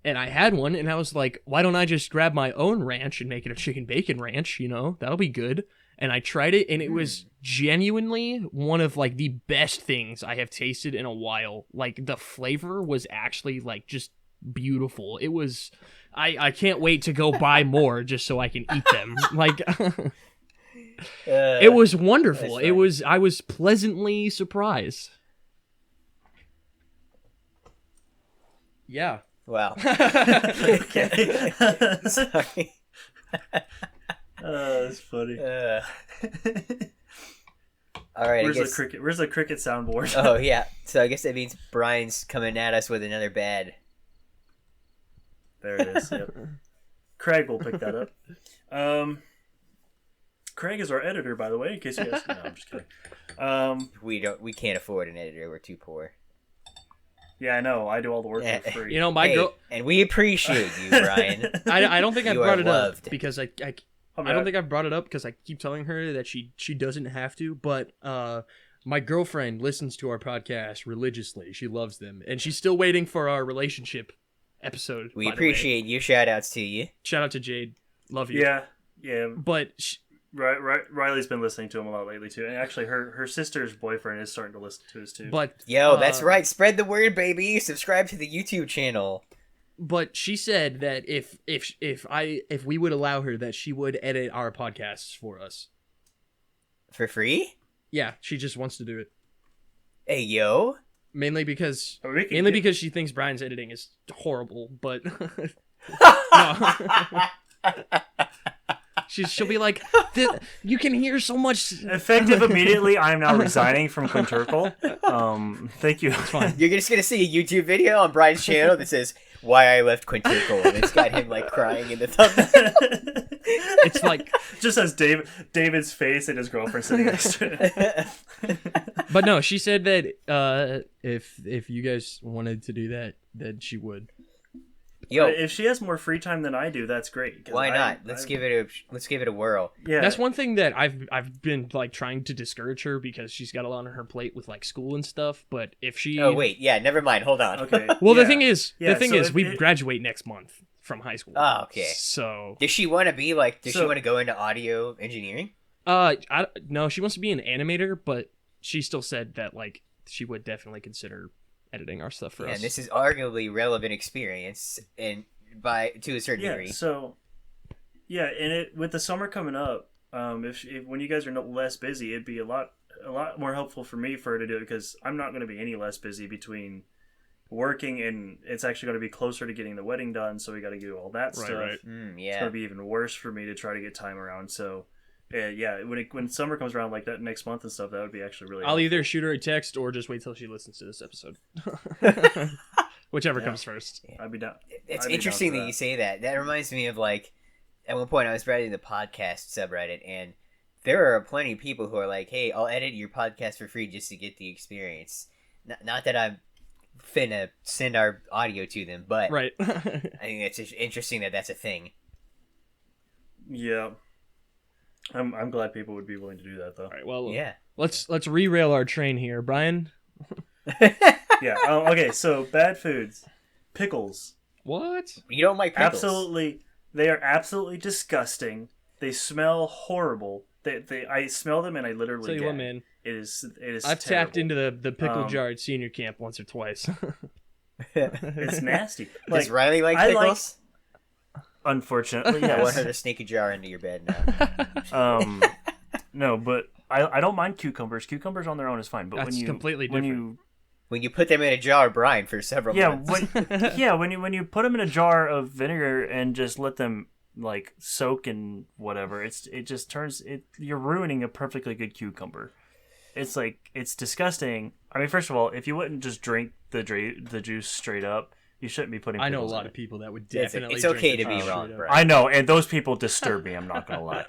and I had one, and I was like, why don't I just grab my own ranch and make it a chicken bacon ranch? That'll be good. And I tried it, and it was genuinely one of like the best things I have tasted in a while. Like the flavor was actually like just beautiful. It was. I can't wait to go buy more just so I can eat them. Like. It was wonderful. I was pleasantly surprised. Yeah. Wow. Okay. Sorry. That's funny. All right. Where's the cricket soundboard? Oh yeah. So I guess that means Brian's coming at us with another bad. There it is. Yep. Craig will pick that up. Craig is our editor, by the way. In case you guys, no, I'm just kidding. We can't afford an editor. We're too poor. Yeah, I know. I do all the work for free. My girl, and we appreciate you, Brian. I don't think I You brought are it loved. up because I don't think I've brought it up because I keep telling her that she doesn't have to. But my girlfriend listens to our podcast religiously. She loves them, and she's still waiting for our relationship episode. We appreciate you. Shout outs to you. Shout out to Jade. Love you. Yeah. But Riley's been listening to him a lot lately too, and actually her sister's boyfriend is starting to listen to us too. But that's right. Spread the word, baby. Subscribe to the YouTube channel. But she said that if we would allow her, that she would edit our podcasts for us for free. Yeah, she just wants to do it. Hey yo. Mainly because she thinks Brian's editing is horrible, but she'll be like, you can hear so much. Effective immediately, I am now resigning from Quinturkle. Thank you. It's fine. You're just gonna see a YouTube video on Brian's channel that says why I left Quinturkle, and it's got him like crying in the thumbnail. It's like just has David's face and his girlfriend sitting next to it. But no, she said that if you guys wanted to do that, then she would. Yo, if she has more free time than I do, that's great. Why not? Let's give it a whirl. Yeah, that's one thing that I've been like trying to discourage her because she's got a lot on her plate with like school and stuff. But if she, never mind. Hold on. Okay. Well, the thing is, we graduate graduate next month from high school. Oh, okay. So does she want to be like? Does she want to go into audio engineering? No, she wants to be an animator, but she still said that like she would definitely consider editing our stuff for us. And this is arguably relevant experience, and to a certain Yeah. degree. So, yeah, and it with the summer coming up, if when you guys are less busy, it'd be a lot more helpful for me for her to do it because I'm not going to be any less busy between working and it's actually going to be closer to getting the wedding done. So we got to do all that stuff. Right. Yeah. It's going to be even worse for me to try to get time around. So. Yeah, when summer comes around like that next month and stuff, that would be actually really. I'll helpful. either shoot her a text or just wait till she listens to this episode. Whichever comes first. I'd be down. It's I'd be interesting down for that you say that. That reminds me of like, at one point I was writing the podcast subreddit, and there are plenty of people who are like, "Hey, I'll edit your podcast for free just to get the experience." Not that I'm finna send our audio to them, but Right. I think it's interesting that that's a thing. Yeah. I'm glad people would be willing to do that though. All right. Well, Yeah. let's rerail our train here, Brian. Yeah. Okay. So bad foods, pickles. What? You don't like pickles? Absolutely, they are absolutely disgusting. They smell horrible. I smell them and I literally. Tell you gag. what, man. It is. I've terrible. tapped into the pickle jar at senior camp once or twice. It's nasty. Does Riley like I pickles? Unfortunately, I want her yes. to sneak a jar into your bed now. No, but I don't mind cucumbers. Cucumbers on their own is fine. But That's when you completely when different. you When you put them in a jar, Brian, for several yeah months. when you put them in a jar of vinegar and just let them like soak and whatever, it just turns it. You're ruining a perfectly good cucumber. It's like it's disgusting. I mean, first of all, if you wouldn't just drink the juice straight up, you shouldn't be putting. I know a pickles lot in of it. people that would It's definitely. okay drink to the be juice wrong, straight up. Brian. I know, and those people disturb me. I'm not gonna lie.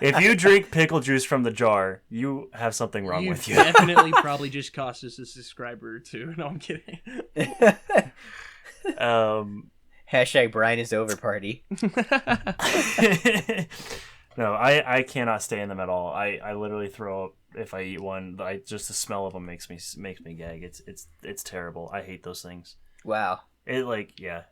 If you drink pickle juice from the jar, you have something wrong with you. Definitely probably just cost us a subscriber or two. No, I'm kidding. Hashtag Brian is over party. No, I cannot stand them at all. I literally throw up if I eat one. Just the smell of them makes me gag. It's terrible. I hate those things. Wow. It like yeah.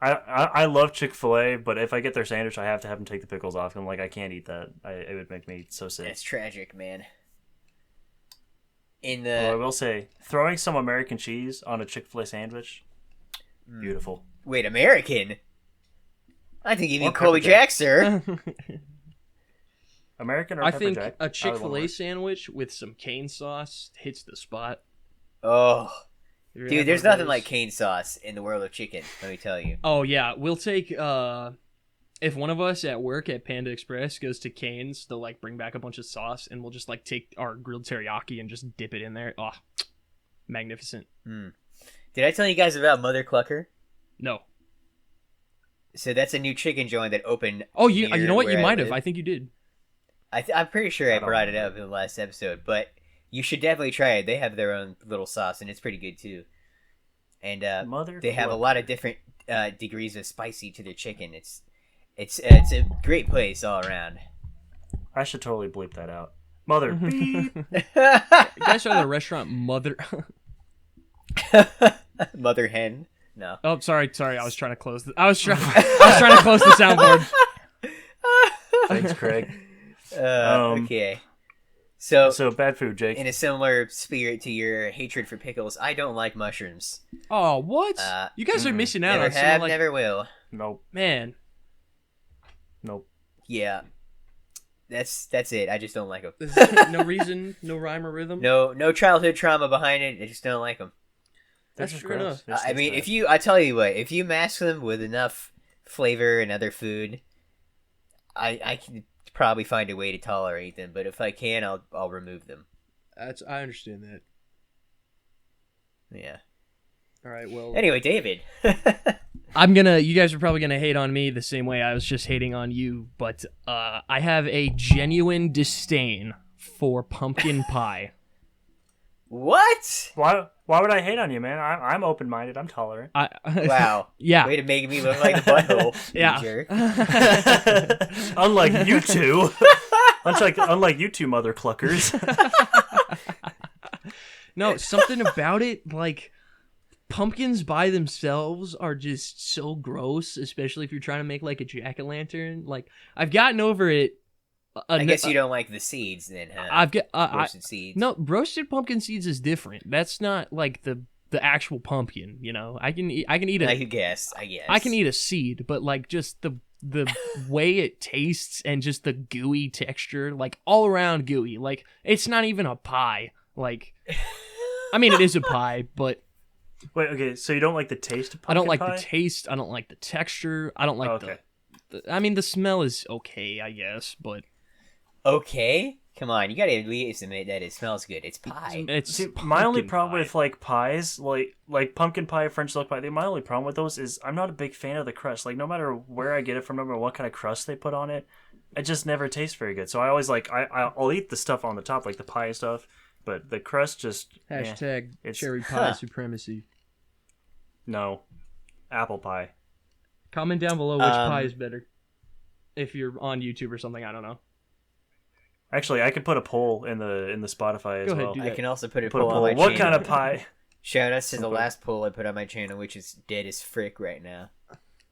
I love Chick-fil-A, but if I get their sandwich, I have to have them take the pickles off. And like I can't eat that. It would make me so sick. That's tragic, man. In Although I the will say, throwing some American cheese on a Chick-fil-A sandwich, beautiful. wait, American? I think you mean Or Colby Pepper Jack. Jack, sir. American or I Pepper think Jack? a Either one Chick-fil-A works. sandwich with some cane sauce hits the spot. Oh, You ever dude, had there's one of nothing like those? cane sauce in the world of chicken. Let me tell you. Oh yeah, we'll take if one of us at work at Panda Express goes to Cane's, they'll like bring back a bunch of sauce and we'll just like take our grilled teriyaki and just dip it in there. Oh, magnificent. Did I tell you guys about Mother Clucker? No. So that's a new chicken joint that opened. Oh, you near know what? You where might have. live. I think you did. I'm pretty sure I don't brought it remember. up in the last episode, but you should definitely try it. They have their own little sauce, and it's pretty good too. And Mother they have a Clucker. lot of different degrees of spicy to their chicken. It's a great place all around. I should totally bleep that out. Mother beep. You guys are the restaurant Mother. Mother hen. No. Oh, sorry. I was trying to close. I was trying to close the soundboard. Thanks, Craig. Okay. So, So bad food, Jake. in a similar spirit to your hatred for pickles, I don't like mushrooms. Oh, what? You guys are missing out Never on have, some like never will. Nope. man. Nope. Yeah. That's it. I just don't like them. There's no reason, no rhyme or rhythm. No childhood trauma behind it. I just don't like them. That's They're just true gross. enough. They're just I mean, bad. I tell you what, if you mask them with enough flavor and other food, I can probably find a way to tolerate them. But if I can, I'll remove them. I understand that. Yeah. All right. Well, Anyway, David. you guys are probably gonna hate on me the same way I was just hating on you, but I have a genuine disdain for pumpkin pie. What? Why would I hate on you, man? I'm open minded. I'm tolerant. Wow. Yeah. Way to make me look like a butthole. Yeah. You jerk. Unlike you two. Unlike you two mother cluckers. No, something about it, like pumpkins by themselves are just so gross, especially if you're trying to make like a jack-o'-lantern. Like I've gotten over it. I guess you don't like the seeds then, huh? I've got Roasted seeds. no roasted pumpkin seeds is different. That's not like the the actual pumpkin. You know, I can eat a I guess. I can eat a seed, but like just the way it tastes and just the gooey texture, like all around gooey. Like it's not even a pie. Like, I mean, it is a pie, but Wait, okay, so you don't like the taste of pumpkin I don't like pie? the taste. I don't like the texture. I don't like Okay. I mean, the smell is okay, I guess, but Okay, come on, you gotta at least admit that it smells good. It's pie. it's See, my only pumpkin problem pie. with like pies, like pumpkin pie, French silk pie, my only problem with those is I'm not a big fan of the crust. Like no matter where I get it from, no matter what kind of crust they put on it, it just never tastes very good. So I always like I'll eat the stuff on the top, like the pie stuff, but the crust just Hashtag it's- cherry pie supremacy. no. Apple pie. Comment down below which Um, pie is better. If you're on YouTube or something, I don't know. Actually, I could put a poll in the Spotify as Go ahead, well. do I that. can also put a Put a poll on poll. my What channel. kind of pie? Shout outs to the Okay. last poll I put on my channel, which is dead as frick right now.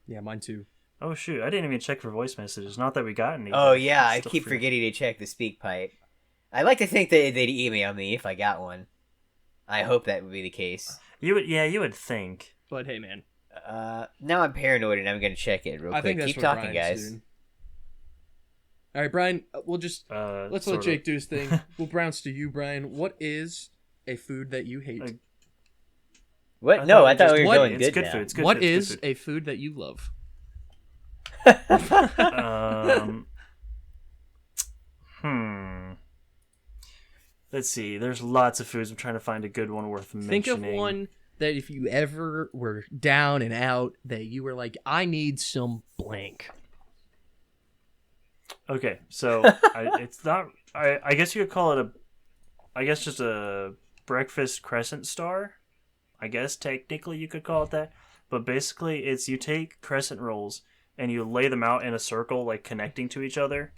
Yeah, mine too. Oh shoot! I didn't even check for voice messages. Not that we got any. Oh but yeah, I still keep forget. forgetting to check the speak pipe. I like to think that they'd email me if I got one. I hope that would be the case. You would think. But hey, man, Now I'm paranoid and I'm gonna check it real I quick. think that's Keep what talking, Brian's guys. doing. All right, Brian, we'll just let's sort let of. Jake do his thing. We'll bounce to you, Brian. What is a food that you hate? Like, What? I No, thought I we thought just- we were what- going It's good good now. food. It's good What food. is It's good a food that you love? food. Let's see. There's lots of foods. I'm trying to find a good one worth mentioning. Think of one that if you ever were down and out, that you were like, I need some blank. Okay, so it's not. I guess you could call it just a breakfast crescent star. I guess technically you could call it that, but basically it's you take crescent rolls and you lay them out in a circle, like connecting to each other,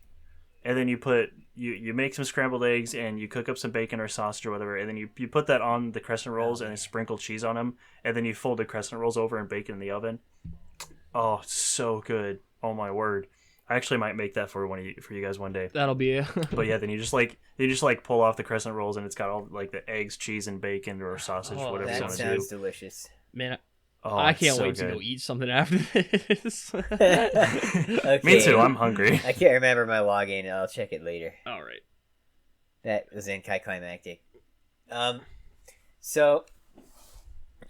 and then you make some scrambled eggs and you cook up some bacon or sausage or whatever, and then you put that on the crescent rolls and then sprinkle cheese on them, and then you fold the crescent rolls over and bake it in the oven. Oh, so good! Oh my word! I actually might make that for you guys one day. That'll be it. But yeah, then you just pull off the crescent rolls and it's got all like the eggs, cheese, and bacon or sausage, Oh, whatever you That want to do. sounds delicious. Man, Oh, I it's can't so wait to good. go eat something after this. Okay. Me too. I'm hungry. I can't remember my login. I'll check it later. All right. That was anticlimactic. So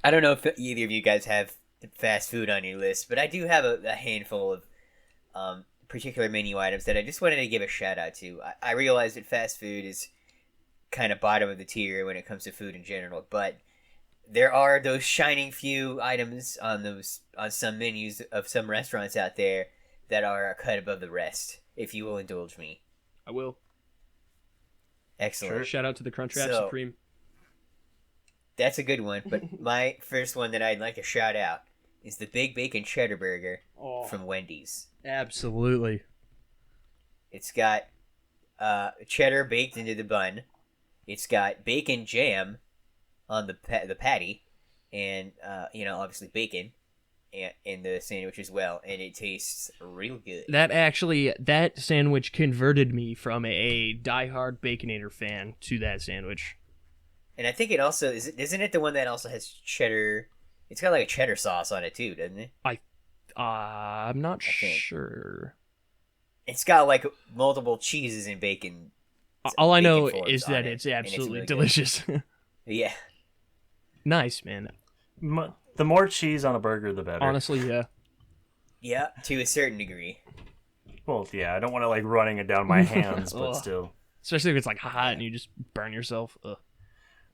I don't know if either of you guys have fast food on your list, but I do have a handful of particular menu items that I just wanted to give a shout out to. I realize that fast food is kind of bottom of the tier when it comes to food in general, but there are those shining few items on some menus of some restaurants out there that are a cut above the rest. If you will indulge me, I will. excellent. Shout out to the Crunchwrap So- Supreme. That's a good one, but my first one that I'd like to shout out is the Big Bacon Cheddar Burger Oh, from Wendy's. absolutely. It's got cheddar baked into the bun. It's got bacon jam on the patty, and obviously bacon in the sandwich as well, and it tastes real good. That sandwich converted me from a diehard Baconator fan to that sandwich. And I think it also isn't it the one that also has cheddar? It's got like a cheddar sauce on it too, doesn't it? I'm not think. sure. It's got like multiple cheeses and bacon. All I bacon know forms is on that it, it's and absolutely really good. delicious. Yeah. Nice, man. The more cheese on a burger, the better. Honestly, yeah. Yeah, to a certain degree. Well, yeah, I don't want to like running it down my hands, but Ugh. still. Especially if it's like hot and you just burn yourself. Ugh.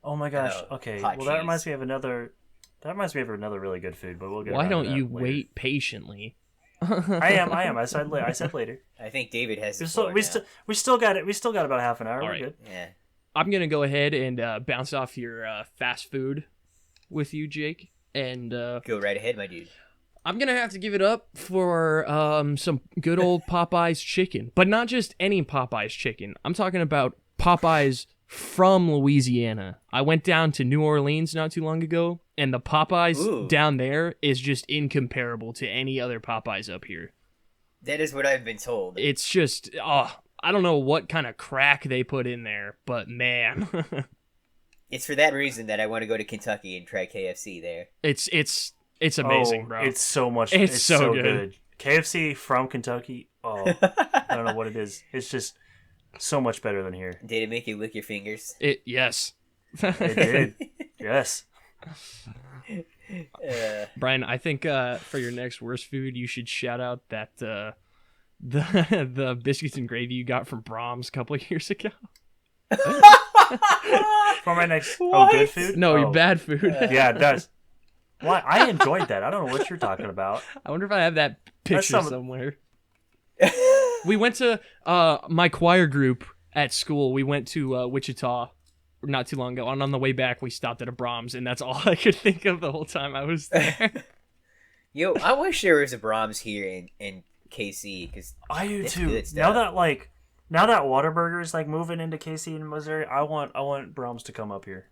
Oh my gosh. Oh, Okay. hot Well, that cheese. reminds me of another. That reminds me of another really good food, but we'll get. Why around to don't that you later. wait patiently? I am. I said later. I think David has the We still, floor we now. still, we still got it. We still got about half an hour. All We're right. good. Yeah. I'm gonna go ahead and bounce off your fast food with you, Jake, and Go right ahead, my dude. I'm gonna have to give it up for some good old Popeyes chicken, but not just any Popeyes chicken. I'm talking about Popeyes from Louisiana. I went down to New Orleans not too long ago, and the Popeyes Ooh. down there is just incomparable to any other Popeyes up here. That is what I've been told. It's just, I don't know what kind of crack they put in there, but man. It's for that reason that I want to go to Kentucky and try KFC there. It's amazing, Oh, bro. it's so much. It's so so good. good. KFC from Kentucky. Oh, I don't know what it is. It's just so much better than here. Did it make you lick your fingers? Yes. It did. Yes. Brian, I think for your next worst food, you should shout out that the biscuits and gravy you got from Brahms a couple of years ago. For my next What? good food. No, Oh. your bad food. Yeah, it does. Why? I enjoyed that. I don't know what you're talking about. I wonder if I have that picture some- somewhere. We went to my choir group at school. We went to Wichita not too long ago, and on the way back, we stopped at a Brahms, and that's all I could think of the whole time I was there. Yo, I wish there was a Brahms here in KC because I do It's too. good stuff. Now that Whataburger is like moving into KC and Missouri, I want Brahms to come up here.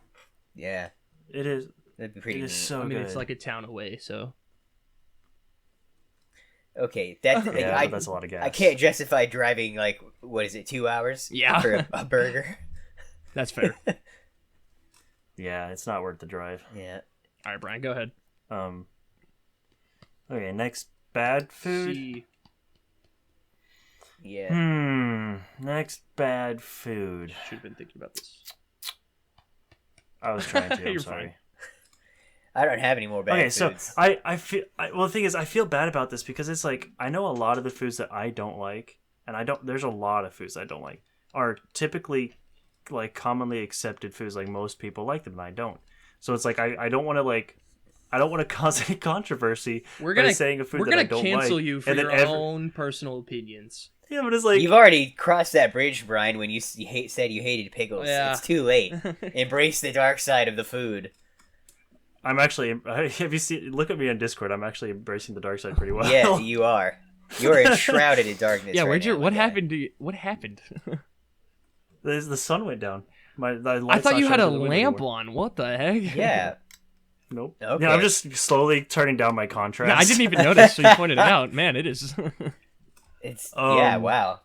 yeah, It is. that'd be pretty It neat. is so I mean, good. it's like a town away, so. Okay, that yeah, I, but that's a lot of gas. I can't justify driving like what is it, 2 hours? Yeah. for a burger. That's fair. Yeah, it's not worth the drive. Yeah. All right, Brian, go ahead. Okay, next bad food. See. Yeah. Next bad food. Should have been thinking about this. I was trying to. I'm You're sorry. fine. I don't have any more bad Okay, so foods. I feel well. The thing is, I feel bad about this because it's like I know a lot of the foods that I don't like, and I don't. There's a lot of foods I don't like are typically like commonly accepted foods. Like most people like them, and I don't. So it's like I don't want to I don't want to cause any controversy We're by gonna saying a food we're that I gonna don't cancel like. you for and your then own personal opinions. Yeah, but it's like You've already crossed that bridge, Brian, when you said you hated pickles. Yeah. It's too late. Embrace the dark side of the food. I'm actually. Have you seen? Look at me on Discord. I'm actually embracing the dark side pretty well. Yeah, you are. You're enshrouded in darkness. Yeah, right where'd now, your what my guy. happened to you? What happened? the sun went down. The I light's thought not you had a shining through the window lamp anymore. on. What the heck? Yeah. Nope. Okay. Yeah, I'm just slowly turning down my contrast. No, I didn't even notice. So you pointed it out. Man, it is. It's yeah, Um, wow.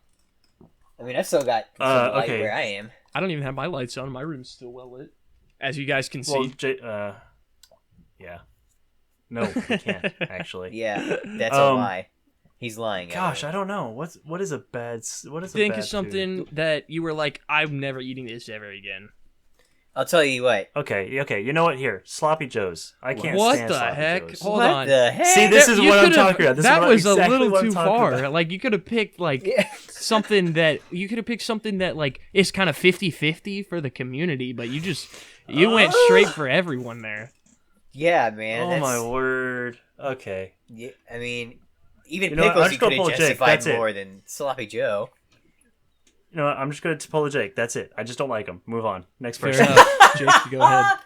I mean, I've still got some light okay. where I am. I don't even have my lights on. My room's still well lit, as you guys can Well, see. yeah. No, I can't actually. Yeah, that's a Um, lie. He's lying. Gosh, I everyone. don't know. What is a bad what is a Think bad of something that you were like, I'm never eating this ever again. I'll tell you what. food? Okay. You know what? Here, sloppy joes. I can't What stand the sloppy heck? joes. Hold what on. the heck? See, this is You what I'm could've- talking about. This that is was exactly a little what I'm too talking far. about. Like you could have picked like Yeah. something that like is kind of 50-50 for the community, but you went straight for everyone there. Yeah, man. Oh that's, my word. Okay. Yeah, I mean, even You know what, pickles I'm you just gonna could have pull a Jake, justified that's it. more than sloppy Joe. You know what? I'm just going to pull a Jake. That's it. I just don't like him. Move on. Next Fair person. enough. Jake, you go ahead.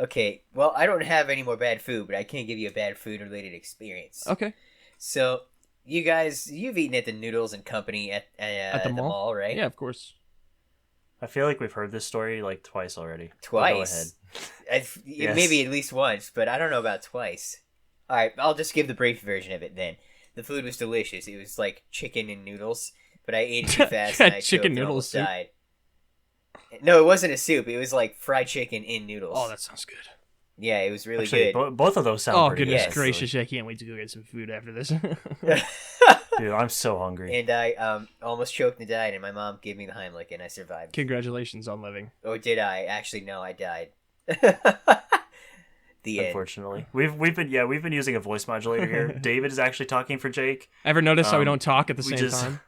Okay. Well, I don't have any more bad food, but I can give you a bad food related experience. Okay. So, you guys, you've eaten at the Noodles and Company at At the mall? right? Yeah, of course. I feel like we've heard this story like twice already. But Twice. Go ahead. Yes. Maybe at least once, but I don't know about twice. All right, I'll just give the brief version of it then. The food was delicious. It was like chicken and noodles, but I ate it too fast and I Chicken choked and noodle almost soup? died. No, it wasn't a soup. It was like fried chicken in noodles. Oh, that sounds good. Yeah, it was really Actually, good. both of those sound Oh, pretty goodness Yes. gracious. I can't wait to go get some food after this. Dude, I'm so hungry. And I almost choked and died, and my mom gave me the Heimlich, and I survived. Congratulations on living. Or did I? Actually, no, I died. The end. Unfortunately, we've been using a voice modulator here. David is actually talking for Jake. Ever notice how we Um, don't talk at the we same just- time?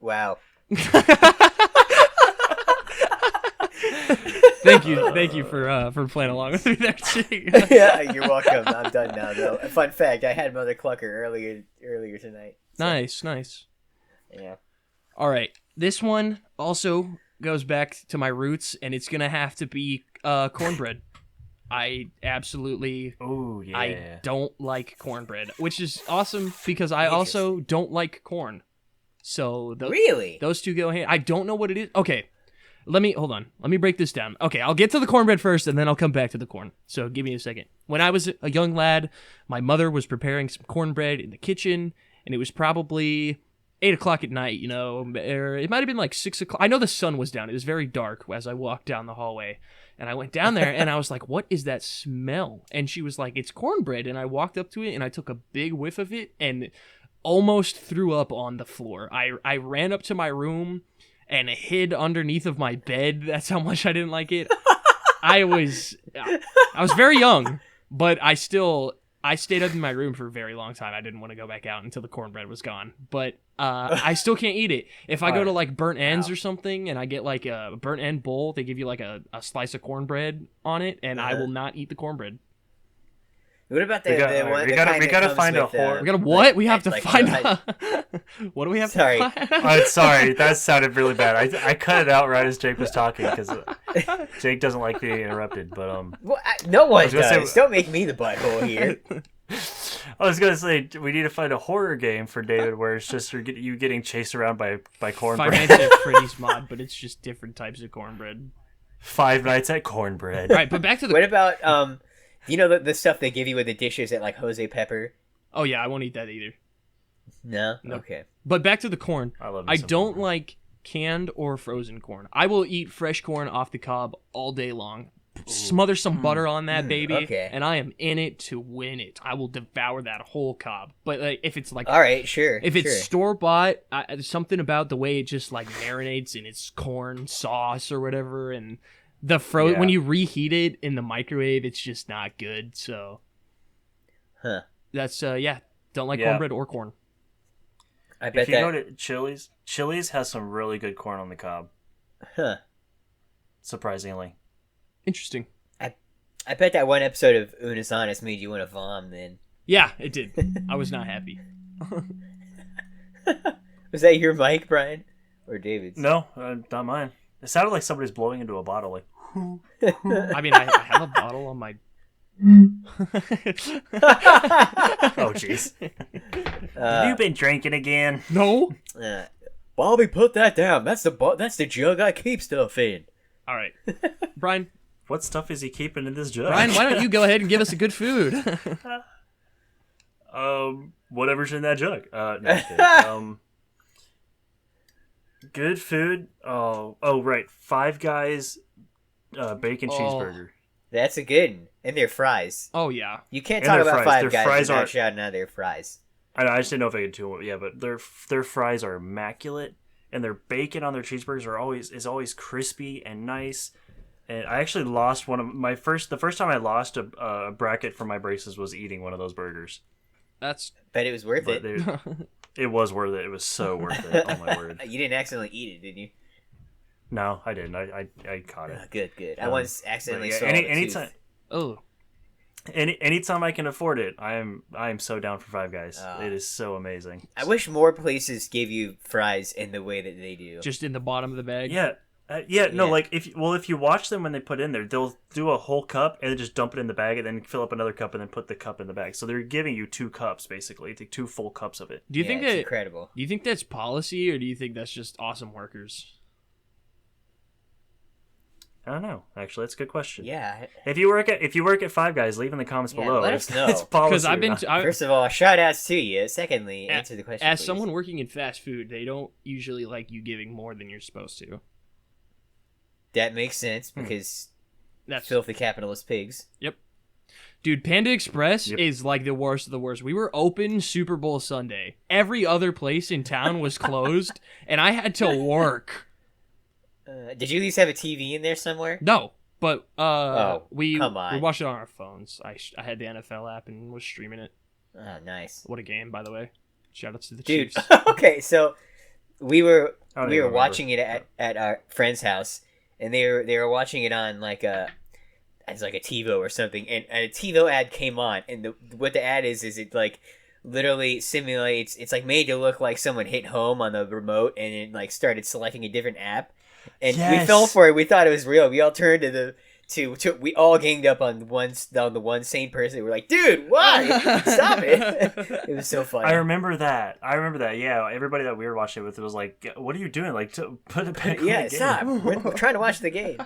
Wow. Thank you for playing along with me there, Jake. Yeah, you're welcome. I'm done now, though. Fun fact: I had Mother Clucker earlier tonight. So, Nice. Yeah. All right, this one also goes back to my roots, and it's gonna have to be cornbread. I absolutely Oh yeah. I don't like cornbread, which is awesome because I also don't like corn. So Really? those two go hand. I don't know what it is. Okay, hold on. Let me break this down. Okay, I'll get to the cornbread first, and then I'll come back to the corn. So give me a second. When I was a young lad, my mother was preparing some cornbread in the kitchen, and it was probably 8 o'clock at night, or it might have been like 6 o'clock. I know the sun was down. It was very dark as I walked down the hallway. And I went down there and I was like, what is that smell? And she was like, it's cornbread. And I walked up to it and I took a big whiff of it and almost threw up on the floor. I ran up to my room and hid underneath of my bed. That's how much I didn't like it. I was very young, but I stayed up in my room for a very long time. I didn't want to go back out until the cornbread was gone. But I still can't eat it. If I go to like Burnt Ends or something and I get like a Burnt End bowl, they give you like a slice of cornbread on it, and I will not eat the cornbred. What about we gotta find a horror. We gotta what? Like, we have to find out. What do we have sorry. to find? Sorry, that sounded really bad. I cut it out right as Jake was talking because Jake doesn't like being interrupted. But well, no one does. Don't make me the butthole here. I was gonna say we need to find a horror game for David where it's just you getting chased around by cornbread. Five Nights at Freddy's mod, but it's just different types of cornbread. Five Nights at Cornbread. Right, but back to the. What about the stuff they give you with the dishes at like Jose Pepper? Oh yeah, I won't eat that either. No? Nope. Okay. But back to the corn. I don't like canned or frozen corn. I will eat fresh corn off the cob all day long. Smother some butter on that baby, okay. And I am in it to win it. I will devour that whole cob. But like, if it's like, all right, sure. If it's store bought, there's something about the way it just like marinates in its corn sauce or whatever, and the when you reheat it in the microwave, it's just not good. So, that's don't like cornbread or corn. I bet if you go to Chili's has some really good corn on the cob. Huh. Surprisingly. Interesting. I bet that one episode of Unis Honest made you want to vom then. Yeah, it did. I was not happy. Was that your mic, Brian? Or David's? No, not mine. It sounded like somebody's blowing into a bottle. Like, I mean, I have a bottle on my... oh, jeez. Have you been drinking again? No. Bobby, put that down. That's the jug I keep stuff in. All right. Brian. What stuff is he keeping in this jug? Brian, why don't you go ahead and give us a good food? Whatever's in that jug. No, I'm kidding. Good food. Oh, right. Five Guys bacon cheeseburger. That's a good one. And their fries. Oh, yeah. You can't talk about fries. Five Guys without shouting out their fries. I just didn't know if I could do it. Yeah, but their fries are immaculate, and their bacon on their cheeseburgers is always crispy and nice. And I actually lost one of the first time I lost a bracket for my braces was eating one of those burgers. Bet it was worth it. It was worth it. It was so worth it. Oh my word! You didn't accidentally eat it, did you? No, I didn't. I caught it. Good. I once accidentally saw anytime. Oh. Anytime I can afford it, I am so down for Five Guys. It is so amazing. I wish more places gave you fries in the way that they do. Just in the bottom of the bag. Yeah. No, like if you watch them when they put in there, they'll do a whole cup and then just dump it in the bag and then fill up another cup and then put the cup in the bag. So they're giving you 2 cups basically, like 2 full cups of it. Do you think that's incredible? Do you think that's policy or do you think that's just awesome workers? I don't know. Actually, that's a good question. Yeah. If you work at Five Guys, leave in the comments below. Let us know. It's policy. Because I've been. First of all, shout outs to you. Secondly, answer the question. As please. someone working in fast food, they don't usually like you giving more than you're supposed to. That makes sense because that's filthy capitalist pigs. Yep. Dude, Panda Express is like the worst of the worst. We were open Super Bowl Sunday. Every other place in town was closed, and I had to work. Did you at least have a TV in there somewhere? No, but we watched it on our phones. I had the NFL app and was streaming it. Oh, nice. What a game, by the way. Shoutouts to the Dude, Chiefs. Okay, so we were watching it at our friend's house, and they were watching it on like a TiVo or something, and a TiVo ad came on, and what the ad is it like literally simulates, it's like made to look like someone hit home on the remote and it like started selecting a different app, and we fell for it. We thought it was real. We all turned to we all ganged up on the one sane person. We're like, dude, why? Stop it. It was so funny. I remember that. Yeah, everybody that we were watching it with was like, what are you doing? Like, to put it back. Yeah, stop. We're trying to watch the game.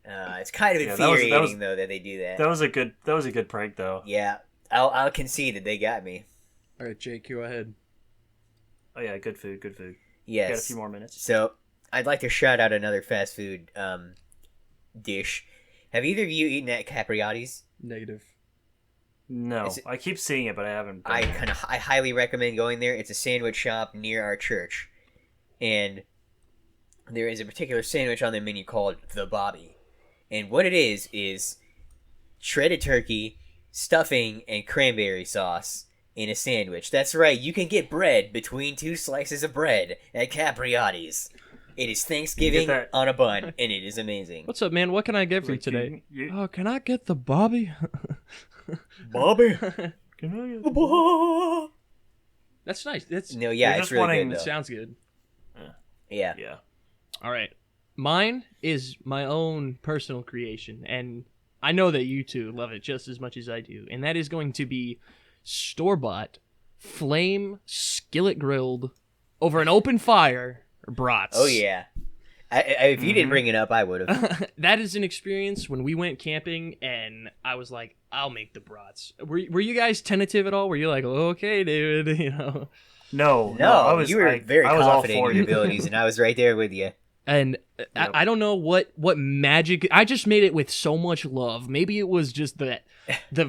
It's kind of infuriating though that they do that. That was a good prank though. Yeah, I'll concede that they got me. All right, Jake, go ahead. Oh yeah, good food, good food. Yes. Got a few more minutes. So I'd like to shout out another fast food dish. Have either of you eaten at Capriati's? Negative. No, Is it- I keep seeing it, but I haven't. Been I there. I highly recommend going there. It's a sandwich shop near our church, and there is a particular sandwich on their menu called the Bobby, and what it is shredded turkey, stuffing, and cranberry sauce in a sandwich. That's right, you can get bread between two slices of bread at Capriati's. It is Thanksgiving that- on a bun, and it is amazing. What's up, man? What can I get for you Like, today? you- Oh, can I get the Bobby? Bobby. can I get- That's nice. That's No, yeah, You're it's just really wanting- good that though. sounds good. Yeah. Yeah. All right. Mine is my own personal creation, and I know that you two love it just as much as I do, and that is going to be store-bought, flame, skillet-grilled, over an open fire, brats. Oh yeah. If you didn't bring it up, I would have. That is an experience when we went camping, and I was like, I'll make the brats. Were you guys tentative at all? Were you like, okay, dude, you know? No, No, I was. you were very I was all confident for in your you. abilities, and I was right there with you. And Yep. I don't know what magic. I just made it with so much love. Maybe it was just the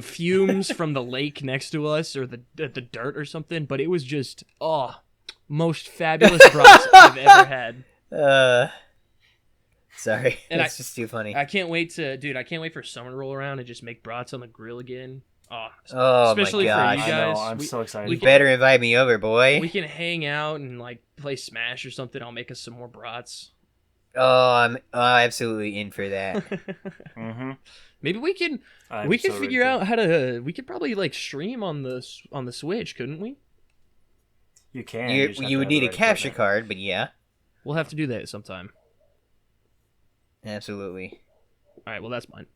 fumes from the lake next to us, or the dirt or something. But it was just most fabulous brats I've ever had. Sorry, And it's just too funny. I can't wait for summer to roll around and just make brats on the grill again. Oh especially my for gosh. you I know. guys. I'm so excited. You better invite me over, boy. We can hang out and like play Smash or something. I'll make us some more brats. Oh, I'm absolutely in for that. Mm-hmm. Maybe we can figure out how to. We could probably like stream on the Switch, couldn't we? You can. you just have you to would have need the a right capture equipment. card, but yeah, We'll have to do that sometime. absolutely. All right. Well, that's mine.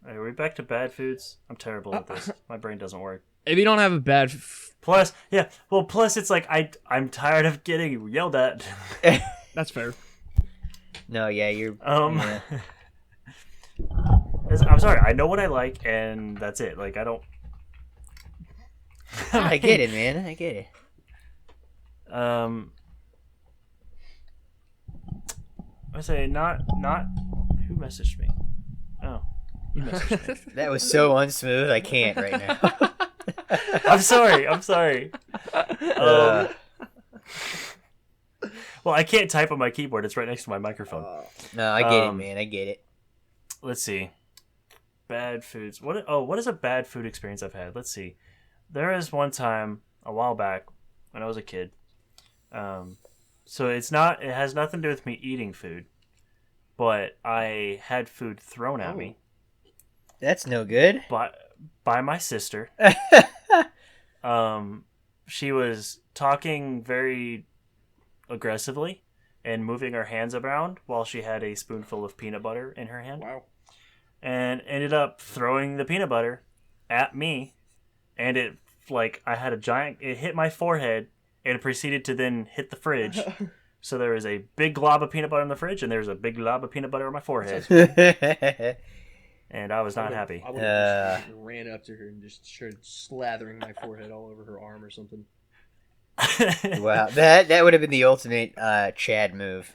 Are we back to bad foods? I'm terrible at this. My brain doesn't work. If you don't have a bad, Plus, yeah. Well, plus it's like I'm tired of getting yelled at. that's fair. No, yeah, you're. Um, yeah. I'm sorry. I know what I like, and that's it. Like I don't. I get it, man. I get it. I say not. Who messaged me? Oh, you messaged me. That was so unsmooth. I can't right now. I'm sorry. Well, I can't type on my keyboard. It's right next to my microphone. No, I get it, man. I get it. Let's see. Bad foods. What is a bad food experience I've had? Let's see. There is one time a while back when I was a kid. So it has nothing to do with me eating food, but I had food thrown at me That's no good. by my sister. She was talking very aggressively and moving her hands around while she had a spoonful of peanut butter in her hand. Wow. And ended up throwing the peanut butter at me, and it hit my forehead, and it proceeded to then hit the fridge. So there was a big glob of peanut butter in the fridge, and there was a big glob of peanut butter on my forehead, and I was not happy. I would have just ran up to her and just started slathering my forehead all over her arm or something. Wow, that would have been the ultimate Chad move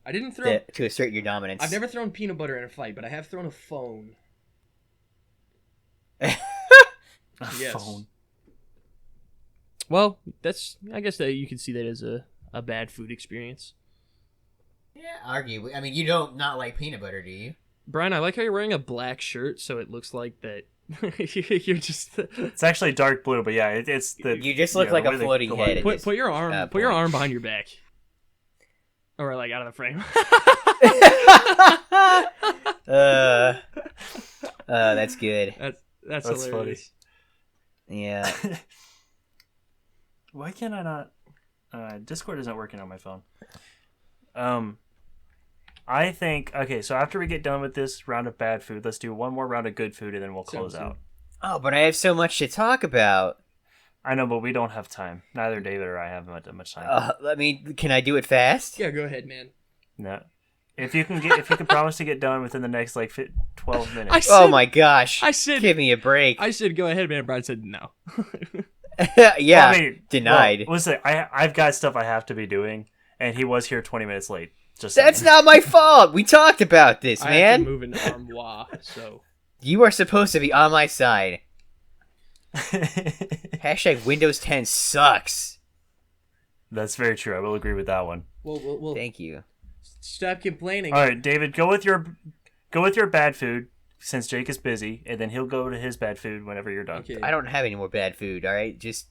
I didn't throw. to assert your dominance. I've never thrown peanut butter in a fight, but I have thrown a phone. A Yes. phone. Well, I guess that you can see that as a bad food experience. Yeah, arguably. I mean, you don't not like peanut butter, do you? Brian, I like how you're wearing a black shirt, so it looks like that you're just. It's actually dark blue, but yeah, it's the. You just look yeah, like the a way they floating collide head. it. Put your arm point. behind your back, or like out of the frame. That's good. That's That's hilarious. Yeah. Why can I not? Discord isn't working on my phone. I think okay. So after we get done with this round of bad food, let's do one more round of good food, and then we'll close Sounds out. Oh, but I have so much to talk about. I know, but we don't have time. Neither David or I have much time. Can I do it fast? Yeah, go ahead, man. No. If you can promise to get done within the next 12 minutes. I said, Oh my gosh. I said, Give me a break. I said, go ahead, man. Brian said no. Yeah, Well, I mean, denied. Well, listen, I've got stuff I have to be doing, and he was here 20 minutes late. Just That's saying. not my fault. We talked about this, I have to man. move an armoire, so You are supposed to be on my side. Hashtag Windows 10 sucks. That's very true. I will agree with that one. well Thank you. stop complaining. All right, David, go with your bad food since Jake is busy, and then he'll go to his bad food whenever you're done. Okay. I don't have any more bad food, alright? Just.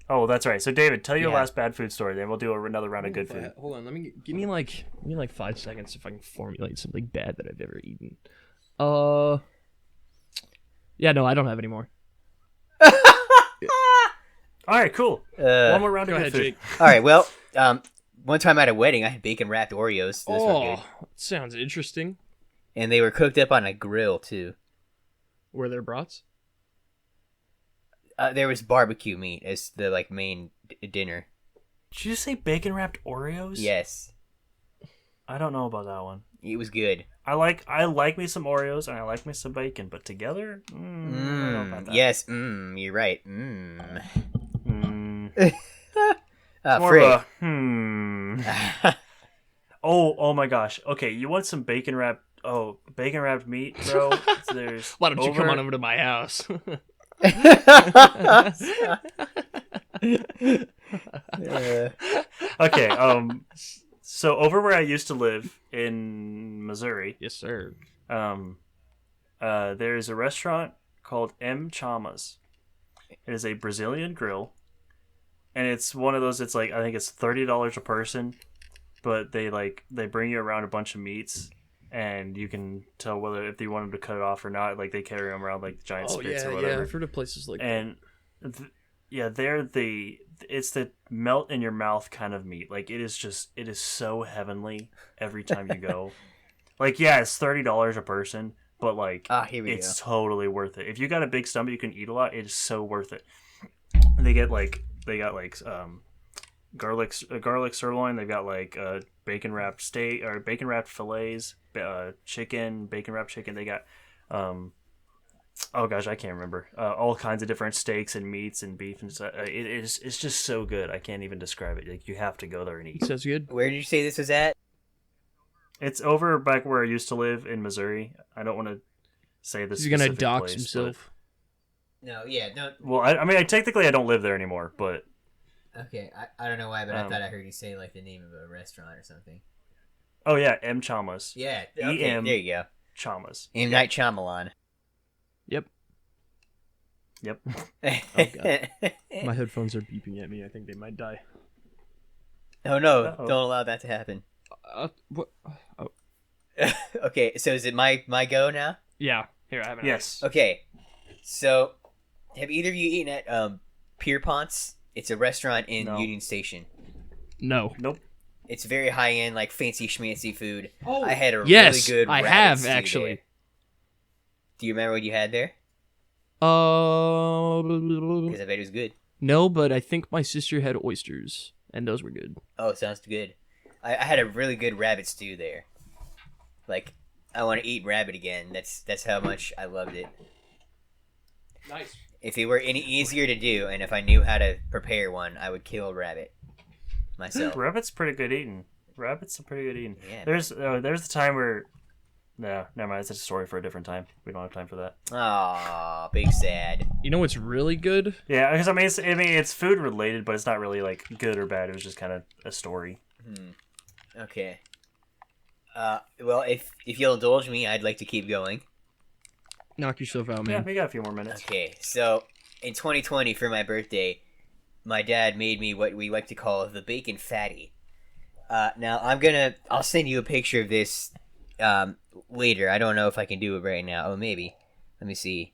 Oh, that's right. So, David, tell your Yeah. last bad food story, then we'll do another round of good If I- food. hold on, let me give me like 5 seconds if I can formulate something bad that I've ever eaten. Yeah, no, I don't have any more. All right, cool. One more round Go of ahead, good food. Jake. Alright, well, one time at a wedding, I had bacon wrapped Oreos. Those were good. Sounds interesting. And they were cooked up on a grill, too. Were there brats? There was barbecue meat as the main dinner. Did you say bacon wrapped Oreos? Yes, I don't know about that one. it was good. I like me some Oreos and I like me some bacon, but together, I don't know about that. Yes, you're right. Mm. It's more Frick. of a Oh my gosh. Okay, you want some bacon wrapped? Oh, bacon wrapped meat, bro. There's Why don't you come on over to my house? Okay. So over where I used to live in Missouri, Yes, sir. there is a restaurant called M Chama's. It is a Brazilian grill, and it's one of those. It's like I think it's $30 a person, but they bring you around a bunch of meats, and you can tell whether if you want them to cut it off or not. Like they carry them around like giant spits or whatever. I've heard of places like And it's the melt in your mouth kind of meat. Like it is so heavenly every time you go. Like yeah, it's $30 a person, but like here we it's go. totally worth it. If you got a big stomach, you can eat a lot. It is so worth it. They got garlic sirloin. They've got like bacon wrapped steak or bacon wrapped fillets, chicken, bacon wrapped chicken. They got oh gosh, I can't remember. All kinds of different steaks and meats and beef and stuff. It's just so good. I can't even describe it. Like you have to go there and eat. sounds good. Where did you say this was at? It's over back where I used to live in Missouri. I don't want to say this. He's gonna dox himself. No, yeah, don't. Well, I mean, technically I don't live there anymore, but Okay, I don't know why, but I thought I heard you say like the name of a restaurant or something. oh yeah, M Chama's. Yeah, okay, E.M. there you go. Chama's. M. Night Shyamalan. Yep. Yep. God. My headphones are beeping at me. I think they might die. Oh no! Uh-oh. Don't allow that to happen. What? Oh, Okay, so is it my go now? yeah. Here, I have an Yes. Okay, so have either of you eaten at Pierpont's? It's a restaurant in No. Union Station. No. Nope. It's very high end, like fancy schmancy food. Oh, I had a yes, really good. I rabbit have stew actually. there. Do you remember what you had there? Uh, Because I bet it was good. no, but I think my sister had oysters, and those were good. Oh, sounds good. I had a really good rabbit stew there. Like, I want to eat rabbit again. That's how much I loved it. Nice. If it were any easier to do, and if I knew how to prepare one, I would kill a rabbit myself. Rabbit's pretty good eating. Rabbit's a pretty good eating. Yeah. There's the time where. No, never mind. It's a story for a different time. We don't have time for that. Aw, big sad. You know what's really good? Yeah, because I mean it's food related, but it's not really like good or bad. It was just kind of a story. Okay. Well, if you'll indulge me, I'd like to keep going. Knock yourself out, Yeah, man. we got a few more minutes. Okay, so in 2020 for my birthday, my dad made me what we like to call the bacon fatty. Now I'll send you a picture of this later. I don't know if I can do it right now. Oh, maybe. Let me see.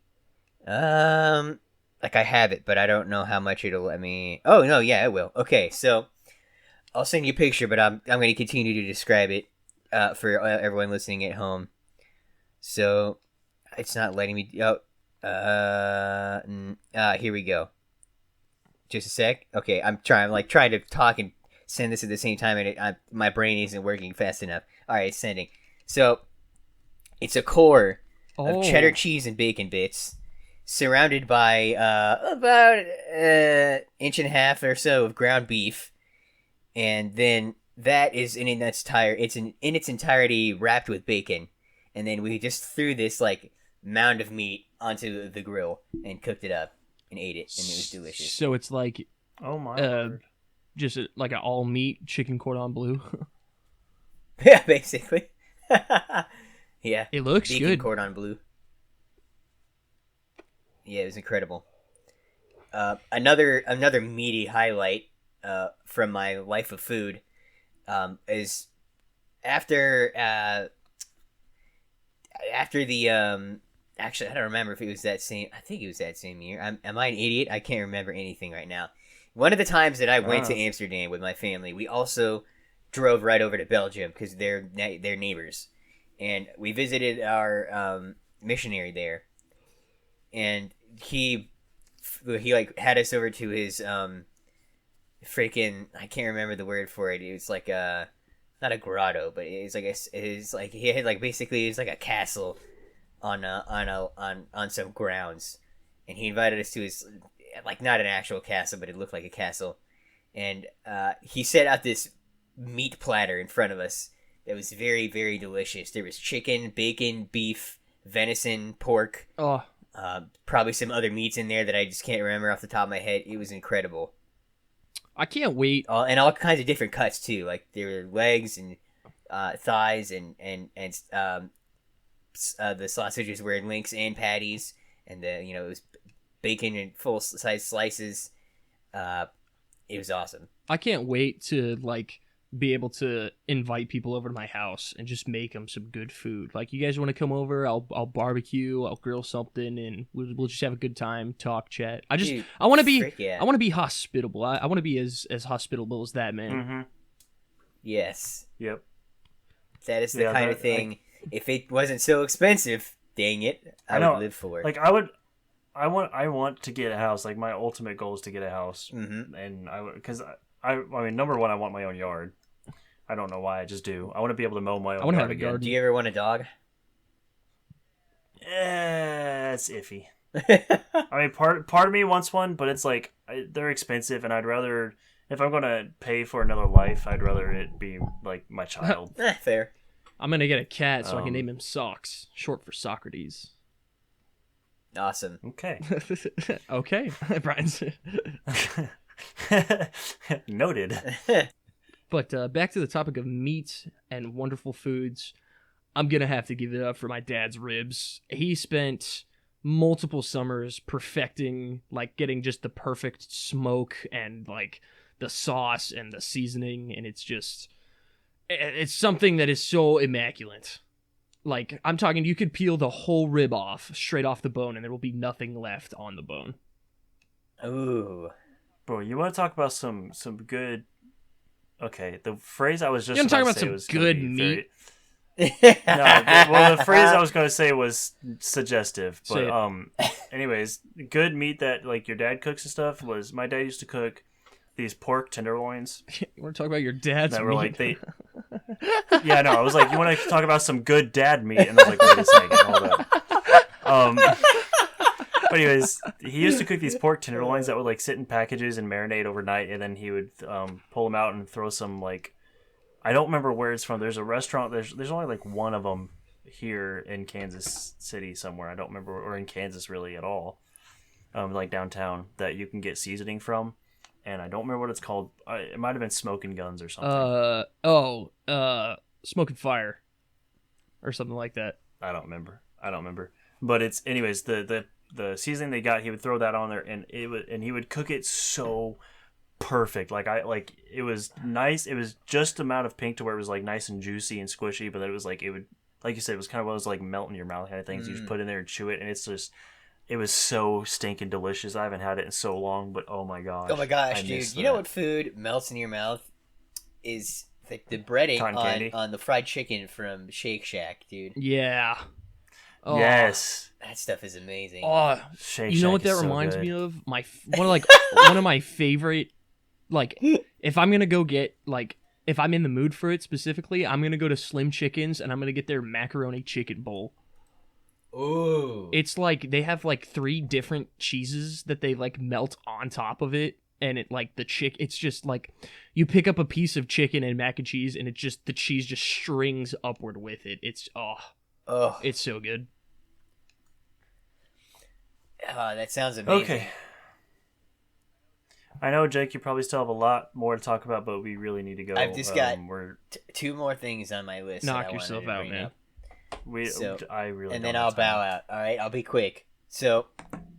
Like I have it, but I don't know how much it'll let me. Oh no, yeah, it will. Okay, so I'll send you a picture, but I'm going to continue to describe it for everyone listening at home. So it's not letting me. Here we go. Just a sec. Okay, I'm trying to talk and send this at the same time, and my brain isn't working fast enough. All right, it's sending. So it's a core of cheddar cheese and bacon bits, surrounded by about inch and a half or so of ground beef, and then that is in its entirety wrapped with bacon, and then we just threw this like mound of meat onto the grill and cooked it up and ate it, and it was delicious. So it's like Oh my word. just like an all meat chicken cordon bleu. Yeah, basically. Yeah, It looks bacon good. cordon bleu. Yeah, it was incredible. Another meaty highlight from my life of food is after the actually I don't remember if it was that same. I think it was that same year. Am I an idiot? I can't remember anything right now. One of the times that I went to Amsterdam with my family, we also drove right over to Belgium because they're neighbors, and we visited our missionary there, and he like had us over to his freaking, I can't remember the word for it. It was like a, not a grotto, but it's like he had like basically it's like a castle on some grounds, and he invited us to his, like, not an actual castle, but it looked like a castle, and he set out this meat platter in front of us that was very, very delicious. There was chicken, bacon, beef, venison, pork, Oh, probably some other meats in there that I just can't remember off the top of my head. It was incredible. I can't wait. And all kinds of different cuts too. Like there were legs and thighs and the sausages were in links and patties, and it was bacon in full size slices. It was awesome. I can't wait to like be able to invite people over to my house and just make them some good food. Like, you guys want to come over? I'll barbecue, I'll grill something, and we'll just have a good time, talk, chat. Dude, I want to be frick yeah. I want to be hospitable. I want to be as hospitable as that man. Mm-hmm. Yes, Yep. that is the kind of thing. If it wasn't so expensive, dang it, I would live for it. Like I want to get a house. Like, my ultimate goal is to get a house, Mm-hmm. and I mean, number one, I want my own yard. I don't know why, I just do. I want to be able to mow my own. I want to yard have a again. garden. Do you ever want a dog? It's iffy. I mean, part of me wants one, but it's like they're expensive, and I'd rather, if I'm gonna pay for another life, I'd rather it be like my child. Fair. I'm gonna get a cat so I can name him Socks, short for Socrates. Awesome. Okay. Okay, Brian's. Noted. But back to the topic of meat and wonderful foods, I'm going to have to give it up for my dad's ribs. He spent multiple summers perfecting, like, getting just the perfect smoke and, like, the sauce and the seasoning, and it's something that is so immaculate. Like, I'm talking, you could peel the whole rib off, straight off the bone, and there will be nothing left on the bone. Ooh. Bro, you want to talk about some good... Okay, the phrase I was just You want to talk about say some was good gonna be meat? well, the phrase I was going to say was suggestive, Say but anyways, good meat that like your dad cooks and stuff was, my dad used to cook these pork tenderloins You want to talk about your dad's that meat? were like yeah, no, I was like, you want to talk about some good dad meat, and I was like, wait a second, hold up. But anyways, he used to cook these pork tenderloins that would like sit in packages and marinate overnight, and then he would pull them out and throw some, like, I don't remember where it's from. There's a restaurant. There's only like one of them here in Kansas City somewhere. I don't remember, or in Kansas really at all. Like downtown, that you can get seasoning from, and I don't remember what it's called. It might have been Smoking Guns or something. Smoke and Fire, or something like that. I don't remember. But it's, anyways, the seasoning they got, he would throw that on there, and he would cook it so perfect. It was nice. It was just the amount of pink to where it was like nice and juicy and squishy, but then it was like, it would, like you said, it was kind of one of those like melt in your mouth kind of things. You just put in there and chew it, and it was so stinking delicious. I haven't had it in so long, but oh my gosh. Oh my gosh, dude! You know what food melts in your mouth is the breading on the fried chicken from Shake Shack, dude. Yeah. Oh, yes. That stuff is amazing. Oh, Shake you know Shack what that is so reminds good. me of? One of my favorite, like, if I'm gonna go get, like, if I'm in the mood for it specifically, I'm gonna go to Slim Chickens and I'm gonna get their macaroni chicken bowl. Ooh. It's like they have like 3 different cheeses that they like melt on top of it, and it like it's just like you pick up a piece of chicken and mac and cheese, and the cheese just strings upward with it. It's it's so good. Oh, that sounds amazing. Okay. I know, Jake, you probably still have a lot more to talk about, but we really need to go. I've just got 2 more things on my list. Knock yourself out, man. I really. And then I'll bow out. All right, I'll be quick. So,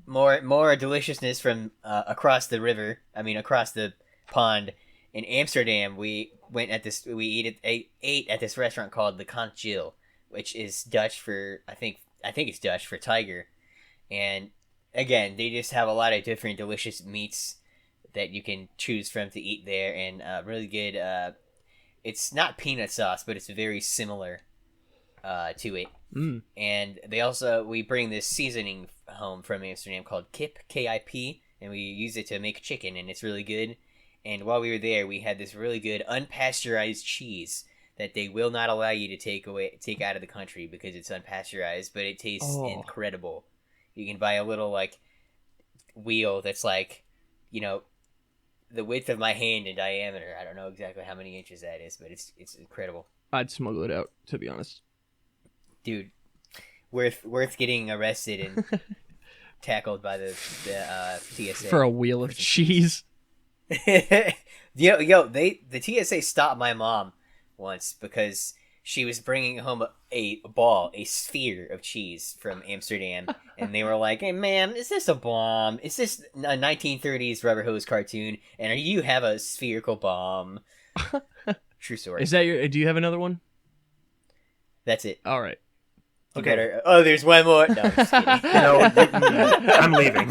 more deliciousness from across the river. I mean, across the pond in Amsterdam. We ate at this restaurant called the Capsule, which is Dutch for I think it's Dutch for tiger. And again, they just have a lot of different delicious meats that you can choose from to eat there, and really good. It's not peanut sauce, but it's very similar to it. And we bring this seasoning home from Amsterdam called Kip, K-I-P, and we use it to make chicken, and it's really good. And while we were there, we had this really good unpasteurized cheese that they will not allow you to take out of the country because it's unpasteurized, but it tastes incredible. You can buy a little like wheel that's like, the width of my hand in diameter. I don't know exactly how many inches that is, but it's incredible. I'd smuggle it out, to be honest. Dude, worth getting arrested and tackled by the TSA for a wheel of cheese. The TSA stopped my mom once because she was bringing home a sphere of cheese from Amsterdam, and they were like, "Hey, ma'am, is this a bomb? Is this a 1930s rubber hose cartoon? And you have a spherical bomb?" True story. Is that do you have another one? That's it. All right. Okay. There's one more. No, I'm just kidding. No, I'm leaving.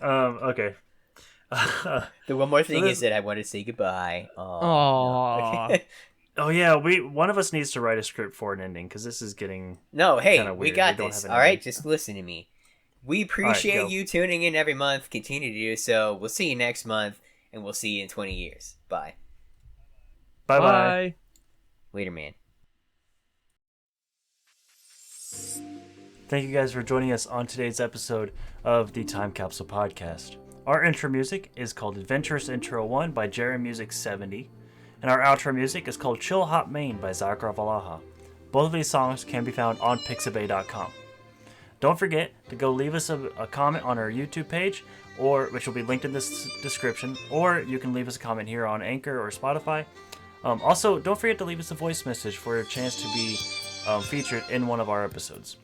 Okay. The one more thing is that I want to say goodbye. Oh. No. Oh yeah, one of us needs to write a script for an ending because this is getting we got this. All right, just listen to me. We appreciate you tuning in every month. Continue to do so. We'll see you next month, and we'll see you in 20 years. Bye. Bye. Later, man. Thank you guys for joining us on today's episode of the Time Capsule Podcast. Our intro music is called Adventurous Intro 1 by Jerry Music 70, and our outro music is called Chill Hop Main by Zakra Valaha. Both of these songs can be found on pixabay.com. Don't forget to go leave us a comment on our YouTube page, which will be linked in this description, or you can leave us a comment here on Anchor or Spotify. Also, don't forget to leave us a voice message for a chance to be featured in one of our episodes.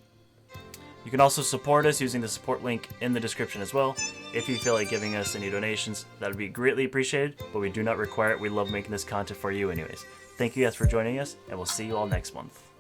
You can also support us using the support link in the description as well. If you feel like giving us any donations, that would be greatly appreciated, but we do not require it. We love making this content for you anyways. Thank you guys for joining us, and we'll see you all next month.